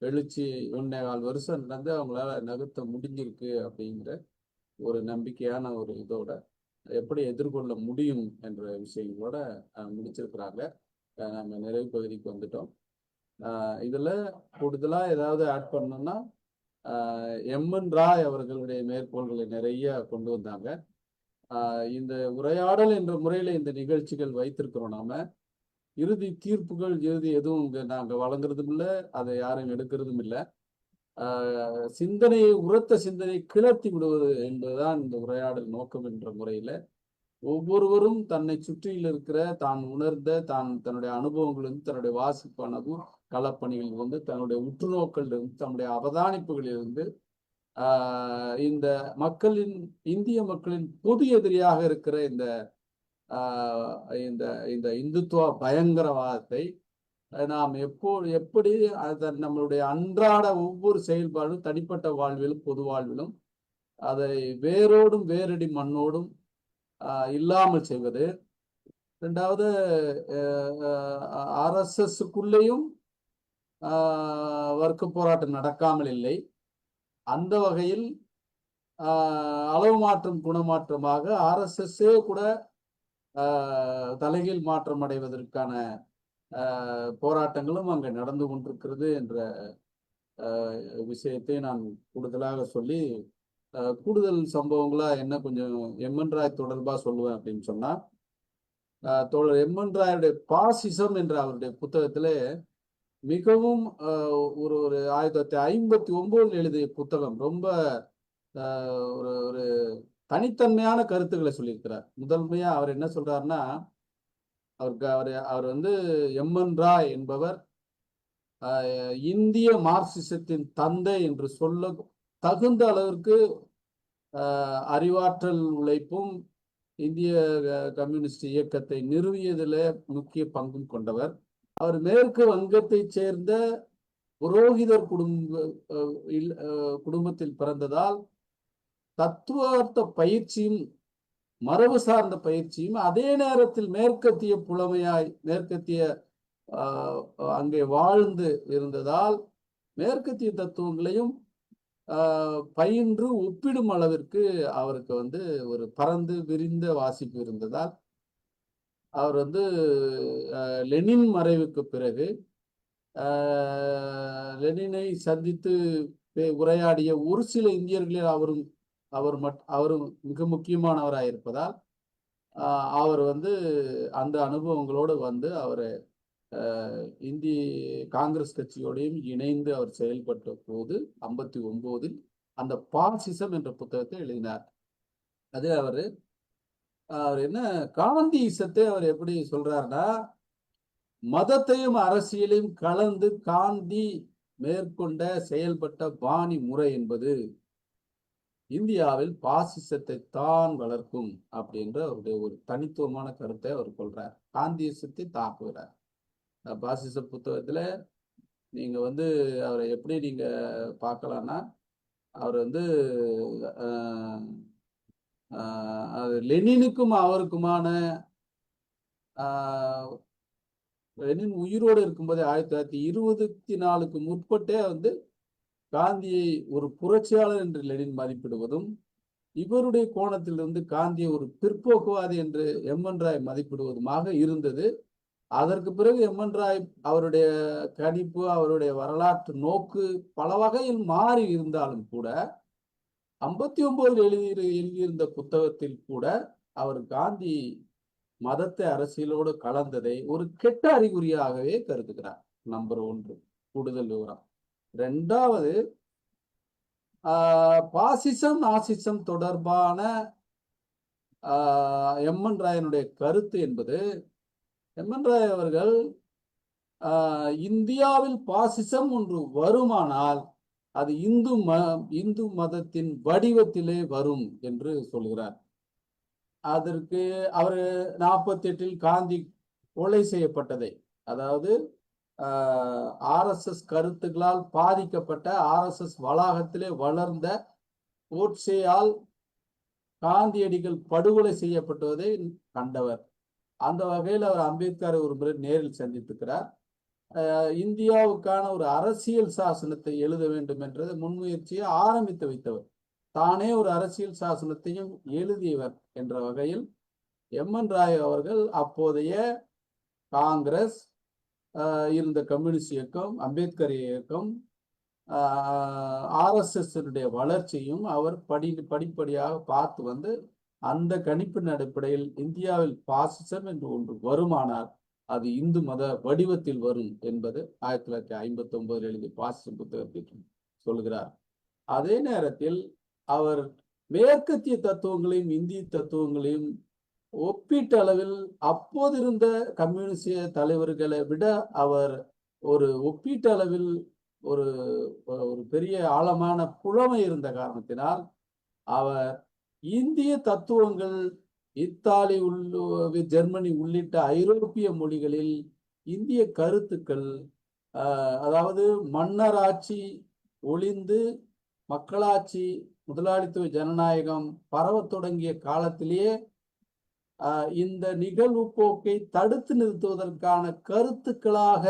எழுச்சி 1.25 வருஷம் நடந்து அவங்களால நகர்த்த முடிஞ்சிருக்கு அப்படிங்கிற ஒரு நம்பிக்கையான ஒரு இதோட எப்படி எதிர்கொள்ள முடியும் என்ற விஷயங்களோட முடிச்சிருக்கிறாங்க. நம்ம நிறைவு பகுதிக்கு வந்துட்டோம். இதுல கூடுதலா ஏதாவது ஆட் பண்ணோம்னா எம்என் ராய் அவர்களுடைய மேற்கோள்களை நிறைய கொண்டு வந்தாங்க. இந்த உரையாடல் என்ற முறையில இந்த நிகழ்ச்சிகள் வைத்திருக்கிறோம். நாம இறுதி தீர்ப்புகள் எதுவும் இங்க நாங்க வழங்குறதும் இல்லை, அதை யாரும் எடுக்கிறதும் இல்லை. சிந்தனையை உரத்த சிந்தனை கிளர்த்தி விடுவது என்பதுதான் இந்த உரையாடல் நோக்கம் என்ற முறையில ஒவ்வொருவரும் தன்னை சுற்றியில் இருக்கிற தான் உணர்ந்த தன்னுடைய அனுபவங்களிலிருந்து தன்னுடைய வாசிப்பானதும் களப்பணிகளிலிருந்து தன்னுடைய உற்றுநோக்கலிருந்து தன்னுடைய அவதானிப்புகளிலிருந்து இந்த இந்திய மக்களின் பொது எதிரியாக இருக்கிற இந்த இந்த இந்துத்துவ பயங்கரவாதத்தை நாம் எப்படி நம்மளுடைய அன்றாட ஒவ்வொரு செயல்பாடும் தனிப்பட்ட வாழ்விலும் பொது வாழ்விலும் அதை வேரோடும் வேரடி மண்ணோடும் இல்லாமல் செய்வது. இரண்டாவது, RSSக்குள்ளேயும் வர்க்க போராட்டம் நடக்காமல் இல்லை. அந்த வகையில் அளவு மாற்றம் குணமாற்றமாக RSSே கூட தலைகீழ் மாற்றம் அடைவதற்கான போராட்டங்களும் அங்கே நடந்து கொண்டிருக்கிறது என்ற விஷயத்தை நான் கூடுதலாக சொல்லி கூடுதல் சம்பவங்களா என்ன கொஞ்சம் எம்என் ராய் தொடர்பா சொல்லுவேன் அப்படின்னு சொன்னா, தோழர் எம்என் ராயுடைய பாசிசம் என்ற அவருடைய புத்தகத்துல மிகவும் ஒரு 1959 எழுதிய புத்தகம். ரொம்ப ஒரு தனித்தன்மையான கருத்துக்களை சொல்லியிருக்கிறார். முதன்மையா அவர் என்ன சொல்றாருன்னா, அவர் வந்து எம்என் ராய் என்பவர் இந்திய மார்க்சிசத்தின் தந்தை என்று சொல்ல தகுந்த அளவிற்கு அறிவாற்றல் உழைப்பும் இந்திய கம்யூனிஸ்ட் இயக்கத்தை நிறுவியதில் முக்கிய பங்கும் கொண்டவர். அவர் மேற்கு வங்கத்தை சேர்ந்த புரோகிதர் குடும்பத்தில் பிறந்ததால் தத்துவார்த்த பயிற்சியும் மரபு சார்ந்த பயிற்சியும் அதே நேரத்தில் மேற்கத்திய புலமையாய் அங்கே வாழ்ந்து இருந்ததால் மேற்கத்திய தத்துவங்களையும் பயின்று ஒப்பிடும் அளவிற்கு அவருக்கு வந்து ஒரு பரந்து விரிந்த வாசிப்பு இருந்ததால் அவர் வந்து லெனின் மறைவுக்கு பிறகு லெனினை சந்தித்து உரையாடிய ஒரு சில இந்தியர்களில் அவரும் மிக முக்கியமானவராக இருப்பதால் அவர் வந்து அந்த அனுபவங்களோடு வந்து அவர் இந்திய காங்கிரஸ் கட்சியோடையும் இணைந்து அவர் செயல்பட்ட போது 59 அந்த பாசிசம் என்ற புத்தகத்தை எழுதினார். அது அவர் என்ன காந்திசத்தை அவர் எப்படி சொல்றாருன்னா, மதத்தையும் அரசியலையும் கலந்து காந்தி மேற்கொண்ட செயல்பட்ட பாணி முறை என்பது இந்தியாவில் பாசிசத்தை தான் வளர்க்கும் அப்படின்ற அவருடைய ஒரு தனித்துவமான கருத்தை அவர் சொல்றார். காந்தியசத்தை தாக்குகிறார். பாசிச புத்தகத்துல நீங்க வந்து அவரை எப்படி நீங்க பார்க்கலாம்னா, அவர் வந்து அது லெனினுக்கும் அவருக்குமான லெனின் உயிரோடு இருக்கும்போதே 1924க்கு முற்பட்டே வந்து காந்தியை ஒரு புரட்சியாளர் என்று லெனின் மதிப்பிடுவதும், இவருடைய கோணத்திலிருந்து காந்தியை ஒரு பிற்போக்குவாதி என்று எம்.என். ராய் மதிப்பிடுவதுமாக இருந்தது. அதற்கு பிறகு எம்.என். ராய் அவருடைய கணிப்பு, அவருடைய வரலாற்று நோக்கு பல வகையில் மாறி இருந்தாலும் கூட 59 எழுதியிருந்த புத்தகத்தில் கூட அவர் காந்தி மதத்தை அரசியலோடு கலந்ததை ஒரு கெட்ட அறிகுறியாகவே கருதுகிறார். நம்பர் 1 கூடுதல் விவரம். 2வது, பாசிசம் நாசிசம் தொடர்பான எம்.என். ராயனுடைய கருத்து என்பது, எம்.என். ராய் அவர்கள் இந்தியாவில் பாசிசம் ஒன்று வருமானால் அது இந்து மதத்தின் வடிவத்திலே வரும் என்று சொல்கிறார். அதற்கு அவர் 48 காந்தி கொலை செய்யப்பட்டதை, அதாவது RSS கருத்துக்களால் பாதிக்கப்பட்ட RSS வளாகத்திலே வளர்ந்த கோட்சேயால் காந்தியடிகள் படுகொலை செய்யப்பட்டதை கண்டவர். அந்த வகையில் அவர் அம்பேத்கரை ஒரு முறை நேரில் சந்தித்திருக்கிறார். இந்தியாவுக்கான ஒரு அரசியல் சாசனத்தை எழுத வேண்டும் என்ற முன்முயற்சியை ஆரம்பித்து வைத்தவர். தானே ஒரு அரசியல் சாசனத்தையும் எழுதியவர் என்ற வகையில் எம்.என். ராய் அவர்கள் அப்போதைய காங்கிரஸ், இருந்த கம்யூனிஸ்ட் இயக்கம், அம்பேத்கர் இயக்கம், RSS வளர்ச்சியும் அவர் படிப்படியாக பார்த்து வந்து அந்த கணிப்பின் அடிப்படையில் இந்தியாவில் பாசிசம் என்று ஒன்று வருமானால் அது இந்து மத வடிவத்தில் வரும் என்பது 1959 எழுதிய பாசிசம் புத்தகத்தில் சொல்கிறார். அதே நேரத்தில் அவர் மேற்கத்திய தத்துவங்களையும் இந்திய தத்துவங்களையும் ஒப்பீட்டு அளவில் அப்போது இருந்த கம்யூனிஸ்ட தலைவர்களை விட அவர் ஒரு ஒப்பீட்டு அளவில் ஒரு பெரிய ஆழமான புலமை இருந்த காரணத்தினால் அவர் இந்திய தத்துவங்கள் இத்தாலி, ஜெர்மனி உள்ளிட்ட ஐரோப்பிய மொழிகளில் இந்திய கருத்துக்கள், அதாவது மன்னராட்சி ஒளிந்து மக்களாட்சி, முதலாளித்துவ ஜனநாயகம் பரவத் தொடங்கிய காலத்திலேயே இந்த நிகழ்வு போக்கை தடுத்து நிறுத்துவதற்கான கருத்துக்களாக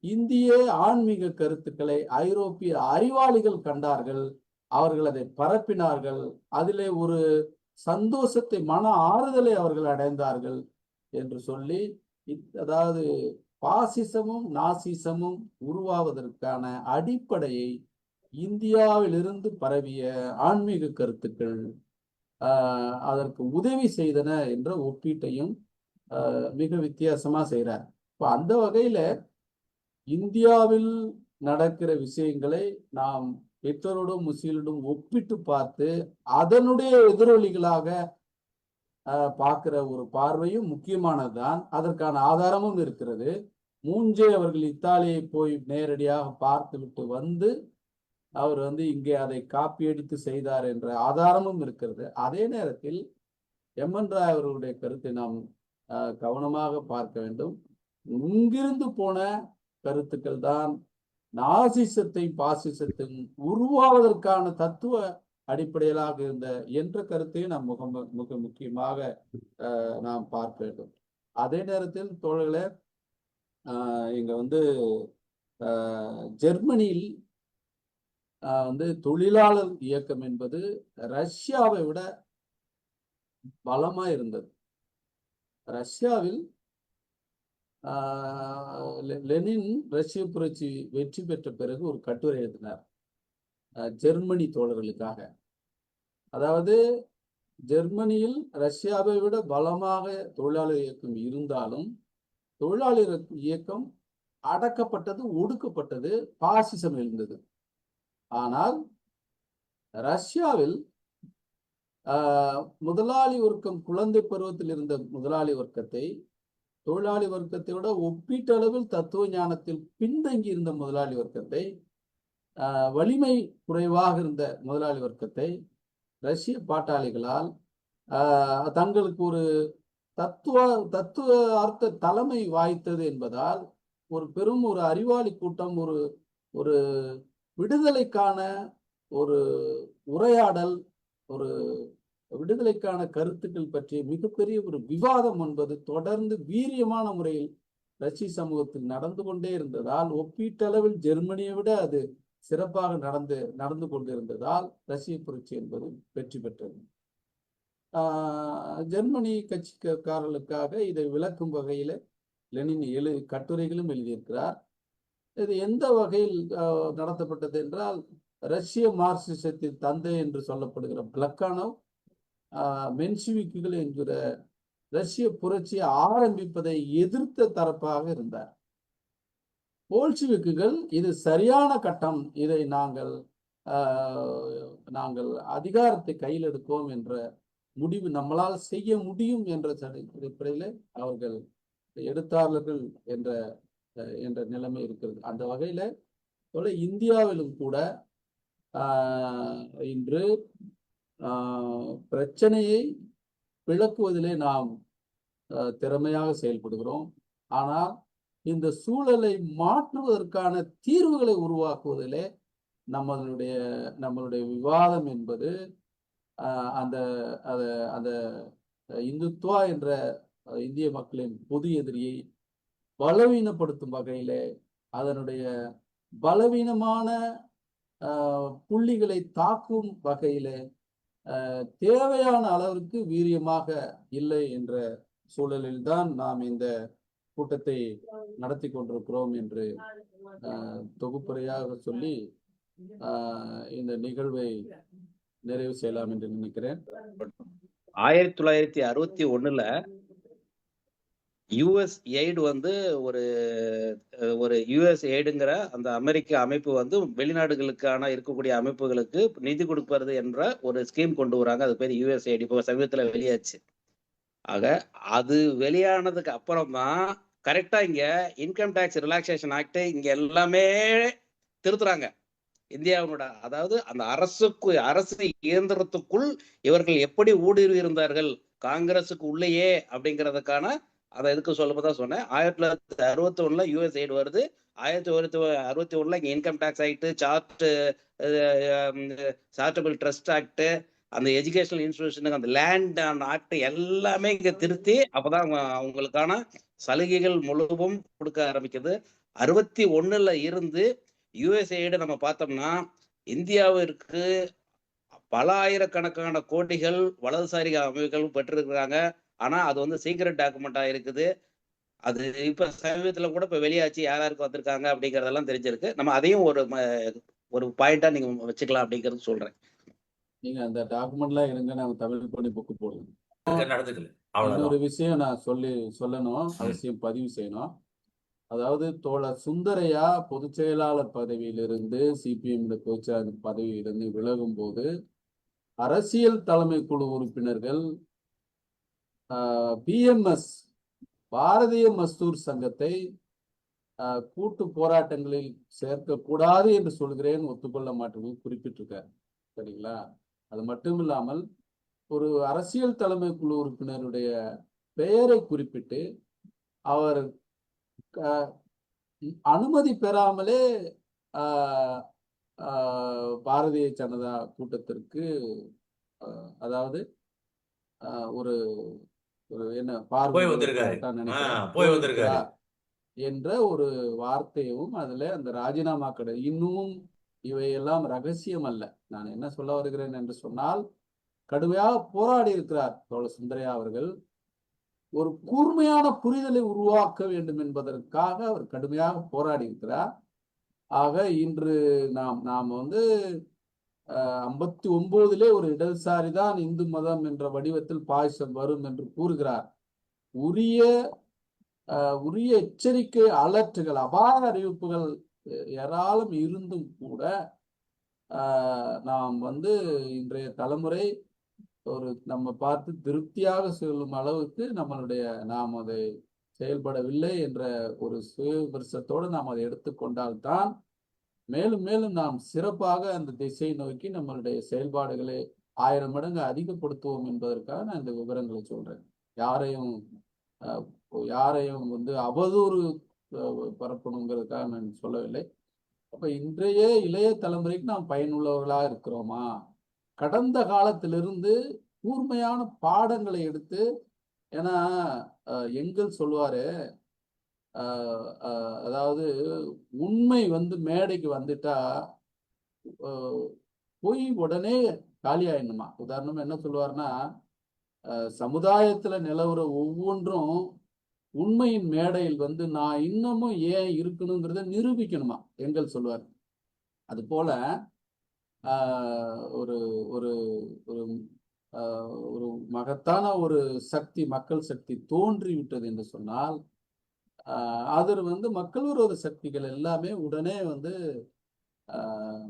இந்திய ஆன்மீக கருத்துக்களை ஐரோப்பிய அறிவாளிகள் கண்டார்கள். அவர்கள் அதை பரப்பினார்கள். அதிலே ஒரு சந்தோஷத்தை, மன ஆறுதலை அவர்கள் அடைந்தார்கள் என்று சொல்லி, அதாவது பாசிசமும் நாசிசமும் உருவாவதற்கான அடிப்படையை இந்தியாவிலிருந்து பரவிய ஆன்மீக கருத்துக்கள் அதற்கு உதவி செய்தன என்ற ஒப்பீட்டையும் மிக வித்தியாசமா செய்கிறார். இப்போ அந்த வகையில இந்தியாவில் நடக்கிற விஷயங்களை நாம் ஹிட்லரோடும் முஸ்லீமோடும் ஒப்பிட்டு பார்த்து அதனுடைய எதிரொலிகளாக பார்க்கிற ஒரு பார்வையும் முக்கியமானதுதான். அதற்கான ஆதாரமும் இருக்கிறது. மூஞ்சே அவர்கள் இத்தாலியை போய் நேரடியாக பார்த்து விட்டு வந்து அவர் வந்து இங்கே அதை காப்பி அடித்து செய்தார் என்ற ஆதாரமும் இருக்கிறது. அதே நேரத்தில் எம்.என். ராய் அவர்களுடைய கருத்தை நாம் கவனமாக பார்க்க வேண்டும். இங்கிருந்து போன கருத்துக்கள் தான் நாசிசத்தை பாசிசத்தையும் உருவாவதற்கான தத்துவ அடிப்படையிலாக இருந்த என்ற கருத்தையும் நாம் மிக முக்கியமாக நாம் பார்க்க வேண்டும். அதே நேரத்தில் தோழர்களே, இங்க வந்து ஜெர்மனியில் வந்து தொழிலாளர் இயக்கம் என்பது ரஷ்யாவை விட பலமா இருந்தது. ரஷ்யாவில் லெனின் ரஷ்ய புரட்சி வெற்றி பெற்ற பிறகு ஒரு கட்டுரை எழுதினார் ஜெர்மனி தோழர்களுக்காக. அதாவது ஜெர்மனியில் ரஷ்யாவை விட பலமாக தொழிலாளர் இயக்கம் இருந்தாலும் தொழிலாளர் இயக்கம் அடக்கப்பட்டது, ஒடுக்கப்பட்டது, பாசிசம் எழுந்தது. ஆனால் ரஷ்யாவில் முதலாளி வர்க்கம், குழந்தை பருவத்தில் இருந்த முதலாளி வர்க்கத்தை தொழிலாளி வர்க்கத்தை விட ஒப்பீட்டளவில் தத்துவ ஞானத்தில் பின்தங்கி இருந்த முதலாளி வர்க்கத்தை, வலிமை குறைவாக இருந்த முதலாளி வர்க்கத்தை ரஷ்ய பாட்டாளிகளால் தங்களுக்கு ஒரு தத்துவ அர்த்த தலைமை வாய்த்தது என்பதால் ஒரு பெரும் ஒரு அறிவாளி கூட்டம், ஒரு விடுதலைக்கான ஒரு உரையாடல், ஒரு விடுதலைக்கான கருத்துக்கள் பற்றிய மிகப்பெரிய ஒரு விவாதம் என்பது தொடர்ந்து வீரியமான முறையில் ரஷ்ய சமூகத்தில் நடந்து கொண்டே இருந்ததால், ஒப்பீட்டளவில் ஜெர்மனியை விட அது சிறப்பாக நடந்து கொண்டிருந்ததால் ரஷ்ய புரட்சி என்பது வெற்றி பெற்றது. ஜெர்மனி கட்சிக்காரர்களுக்காக இதை விளக்கும் வகையில் லெனின் கட்டுரைகளும் எழுதியிருக்கிறார். இது எந்த வகையில் நடத்தப்பட்டது என்றால், ரஷ்ய மார்க்சிசத்தின் தந்தை என்று சொல்லப்படுகிற பிளக்கானோவ் மென்ஷிவிக்குகள் என்கிற ரஷ்ய புரட்சியை ஆரம்பிப்பதை எதிர்த்த தரப்பாக இருந்தார். போல்ஷிவிக்குகள் இது சரியான கட்டம், இதை நாங்கள் அதிகாரத்தை கையில் எடுப்போம் என்ற முடிவு, நம்மளால் செய்ய முடியும் என்ற அடிப்படையில் அவர்கள் எடுத்தார்கள் என்ற நிலைமை இருக்கிறது. அந்த வகையில இந்தியாவிலும் கூட இன்று பிரச்சனையை விளக்குவதிலே நாம் திறமையாக செயல்படுகிறோம். ஆனால் இந்த சூழலை மாற்றுவதற்கான தீர்வுகளை உருவாக்குவதிலே நம்மளுடைய விவாதம் என்பது அந்த இந்துத்துவா என்ற இந்திய மக்களின் பொது எதிரியை பலவீனப்படுத்தும் வகையிலே, அதனுடைய பலவீனமான புள்ளிகளை தாக்கும் வகையிலே தேவையான அளவிற்கு வீரியமாக இல்லை என்ற சூழலில் தான் நாம் இந்த கூட்டத்தை நடத்தி கொண்டிருக்கிறோம் என்று தொகுப்புரையாக சொல்லி இந்த நிகழ்வை நிறைவு செய்யலாம் என்று நினைக்கிறேன். 1961 யுஎஸ் எய்டு ஒரு யுஎஸ் எய்டுங்கிற அந்த அமெரிக்க அமைப்பு வெளிநாடுகளுக்கான இருக்கக்கூடிய அமைப்புகளுக்கு நிதி கொடுப்பது என்ற ஒரு ஸ்கீம் கொண்டு வராங்க. அது பேர் யுஎஸ் எய்டு. இப்போ சமீபத்துல வெளியாச்சு. ஆக அது வெளியானதுக்கு அப்புறம் தான் கரெக்டா இங்க இன்கம் டேக்ஸ் ரிலாக்ஸேஷன் ஆக்ட் இங்க எல்லாமே திருத்துறாங்க. இந்தியாவோட, அதாவது அந்த அரசு இயந்திரத்துக்குள் இவர்கள் எப்படி ஊடுருவி இருந்தார்கள் காங்கிரஸுக்கு உள்ளேயே அப்படிங்கிறதுக்கான அதை எதுக்கு சொல்லப்பதான் சொன்னேன். 1961 யுஎஸ் எய்டு வருது. 1961 இங்க income tax act, charitable trust act, அந்த எஜுகேஷனல் இன்ஸ்டிடியூஷனுக்கு அந்த லேண்ட் ஆக்ட் எல்லாமே இங்க திருத்தி அப்பதான் அவங்களுக்கான சலுகைகள் முழுவதும் கொடுக்க ஆரம்பிக்குது. 61 இருந்து யுஎஸ்ஏடு நம்ம பார்த்தோம்னா இந்தியாவிற்கு பல ஆயிரக்கணக்கான கோடிகள் வலதுசாரி அமைப்புகள் பெற்றிருக்கிறாங்க. ஆனா அது சீக்ரெட் டாக்குமெண்டா இருக்குது. அது இப்ப சமீபத்துல கூட இப்ப வெளியாச்சு யாருக்கு வந்திருக்காங்க அப்படிங்கறதெல்லாம் தெரிஞ்சிருக்கு. நம்ம அதையும் ஒரு பாயிண்டா நீங்க வச்சுக்கலாம் அப்படிங்கறது சொல்றேன். நீங்க அந்த டாக்குமெண்ட்லாம் இருங்க, நாங்க தமிழ் பண்ணி புக்கு போடுவோம். இன்னொரு விஷயம் நான் சொல்லணும், அவசியம் பதிவு செய்யணும். அதாவது தோழர் சுந்தரையா பொதுச் செயலாளர் பதவியிலிருந்து சிபிஎம் பொதுச்செயலாளர் பதவியிலிருந்து விலகும் போது அரசியல் தலைமை குழு உறுப்பினர்கள் பிஎம்எஸ் பாரதிய மஸ்தூர் சங்கத்தை கூட்டு போராட்டங்களில் சேர்க்கக்கூடாது என்று சொல்கிறேன், ஒத்துக்கொள்ள மாட்டேன்னு குறிப்பிட்டிருக்காரு. சரிங்களா? அது மட்டும் இல்லாமல் ஒரு அரசியல் தலைமை குழு உறுப்பினருடைய பெயரை குறிப்பிட்டு அவர் அனுமதி பெறாமலே பாரதிய ஜனதா கூட்டத்திற்கு அதாவது ஒரு என்ன பார்வை என்ற ஒரு வார்த்தையும் அதுல அந்த ராஜினாமா கிடையாது. இன்னும் இவையெல்லாம் ரகசியம் அல்ல. நான் என்ன சொல்ல வருகிறேன் என்று சொன்னால், கடுமையாக போராடி இருக்கிறார் தோழர் சுந்தரையா அவர்கள். ஒரு கூர்மையான புரிதலை உருவாக்க வேண்டும் என்பதற்காக அவர் கடுமையாக போராடி இருக்கிறார். ஆக இன்று நாம் வந்து 59 ஒரு இடதுசாரிதான் இந்து மதம் என்ற வடிவத்தில் பாயசம் வரும் என்று கூறுகிறார். உரிய எச்சரிக்கை அலர்ட்டுகள், அபாய அறிவிப்புகள் ஏராளம் இருந்தும் கூட நாம் வந்து இன்றைய தலைமுறை நம்ம பார்த்து திருப்தியாக சொல்லும் அளவுக்கு நாம் அதை செயல்படவில்லை என்ற ஒரு சுய விமர்சனத்தோடு நாம் அதை எடுத்துக்கொண்டால்தான் மேலும் மேலும் நாம் சிறப்பாக அந்த திசையை நோக்கி நம்மளுடைய செயல்பாடுகளை 1000 மடங்கு அதிகப்படுத்துவோம் என்பதற்காக நான் இந்த விவரங்களை சொல்றேன். யாரையும் வந்து அவதூறு பரப்பணுங்கிறதுக்காக நான் சொல்லவில்லை. அப்ப இன்றைய இளைய தலைமுறைக்கு நாம் பயனுள்ளவர்களாக இருக்கிறோமா? கடந்த காலத்திலிருந்து கூர்மையான பாடங்களை எடுத்து, ஏன்னா எங்கள் சொல்லுவாரு, அதாவது உண்மை வந்து மேடைக்கு வந்துட்டா பொய் உடனே காலி ஆயிடணுமா. உதாரணமா என்ன சொல்லுவாருன்னா, சமுதாயத்துல நிலவுற ஒவ்வொன்றும் உண்மையின் மேடையில் வந்து நான் இன்னமும் ஏன் இருக்கணுங்கிறத நிரூபிக்கணுமா எங்கள் சொல்லுவார். அது போல ஒரு ஒரு ஒரு மகத்தான ஒரு சக்தி, மக்கள் சக்தி தோன்றி விட்டது என்று சொன்னால், அது வந்து மக்கள் விரோத சக்திகள் எல்லாமே உடனே வந்து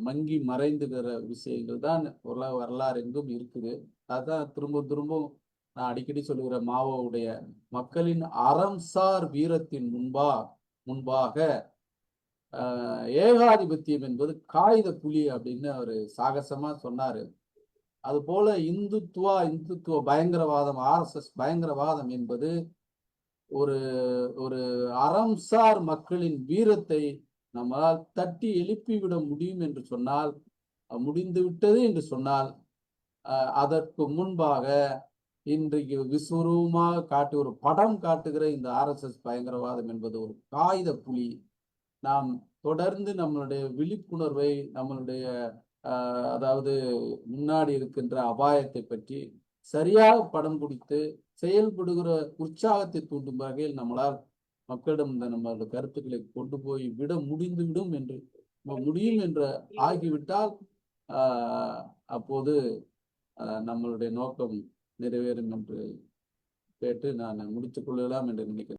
மங்கி மறைந்துகிற விஷயங்கள் தான் வரலாறு எங்கும் இருக்குது. அதான் திரும்ப நான் அடிக்கடி சொல்லுகிற மாவோவுடைய மக்களின் அறம்சார் வீரத்தின் முன்பாக ஏகாதிபத்தியம் என்பது காகித புலி அப்படின்னு அவரு சாகசமா சொன்னாரு. அது போல இந்துத்துவ பயங்கரவாதம், RSS பயங்கரவாதம் என்பது ஒரு அறம்சார் மக்களின் வீரத்தை நம்மால் தட்டி எழுப்பிவிட முடியும் என்று சொன்னால், முடிந்து விட்டது என்று சொன்னால், அதற்கு முன்பாக இன்றைக்கு விஸ்வரூபமாக காட்டி ஒரு படம் காட்டுகிற இந்த RSS பயங்கரவாதம் என்பது ஒரு காகித புலி. நாம் தொடர்ந்து நம்மளுடைய விழிப்புணர்வை, நம்மளுடைய அதாவது முன்னாடி இருக்கின்ற அபாயத்தை பற்றி சரியாக படம் பிடித்து செயல்படுகிற உற்சாகத்தை தூண்டும் வகையில் நம்மளால் மக்களிடம் நம்மளுடைய கருத்துக்களை கொண்டு போய் விட முடியும் என்று ஆகிவிட்டால் அப்போது நம்மளுடைய நோக்கம் நிறைவேறும் என்று கேட்டு நான் முடித்துக் கொள்ளலாம் என்று நினைக்கிறேன்.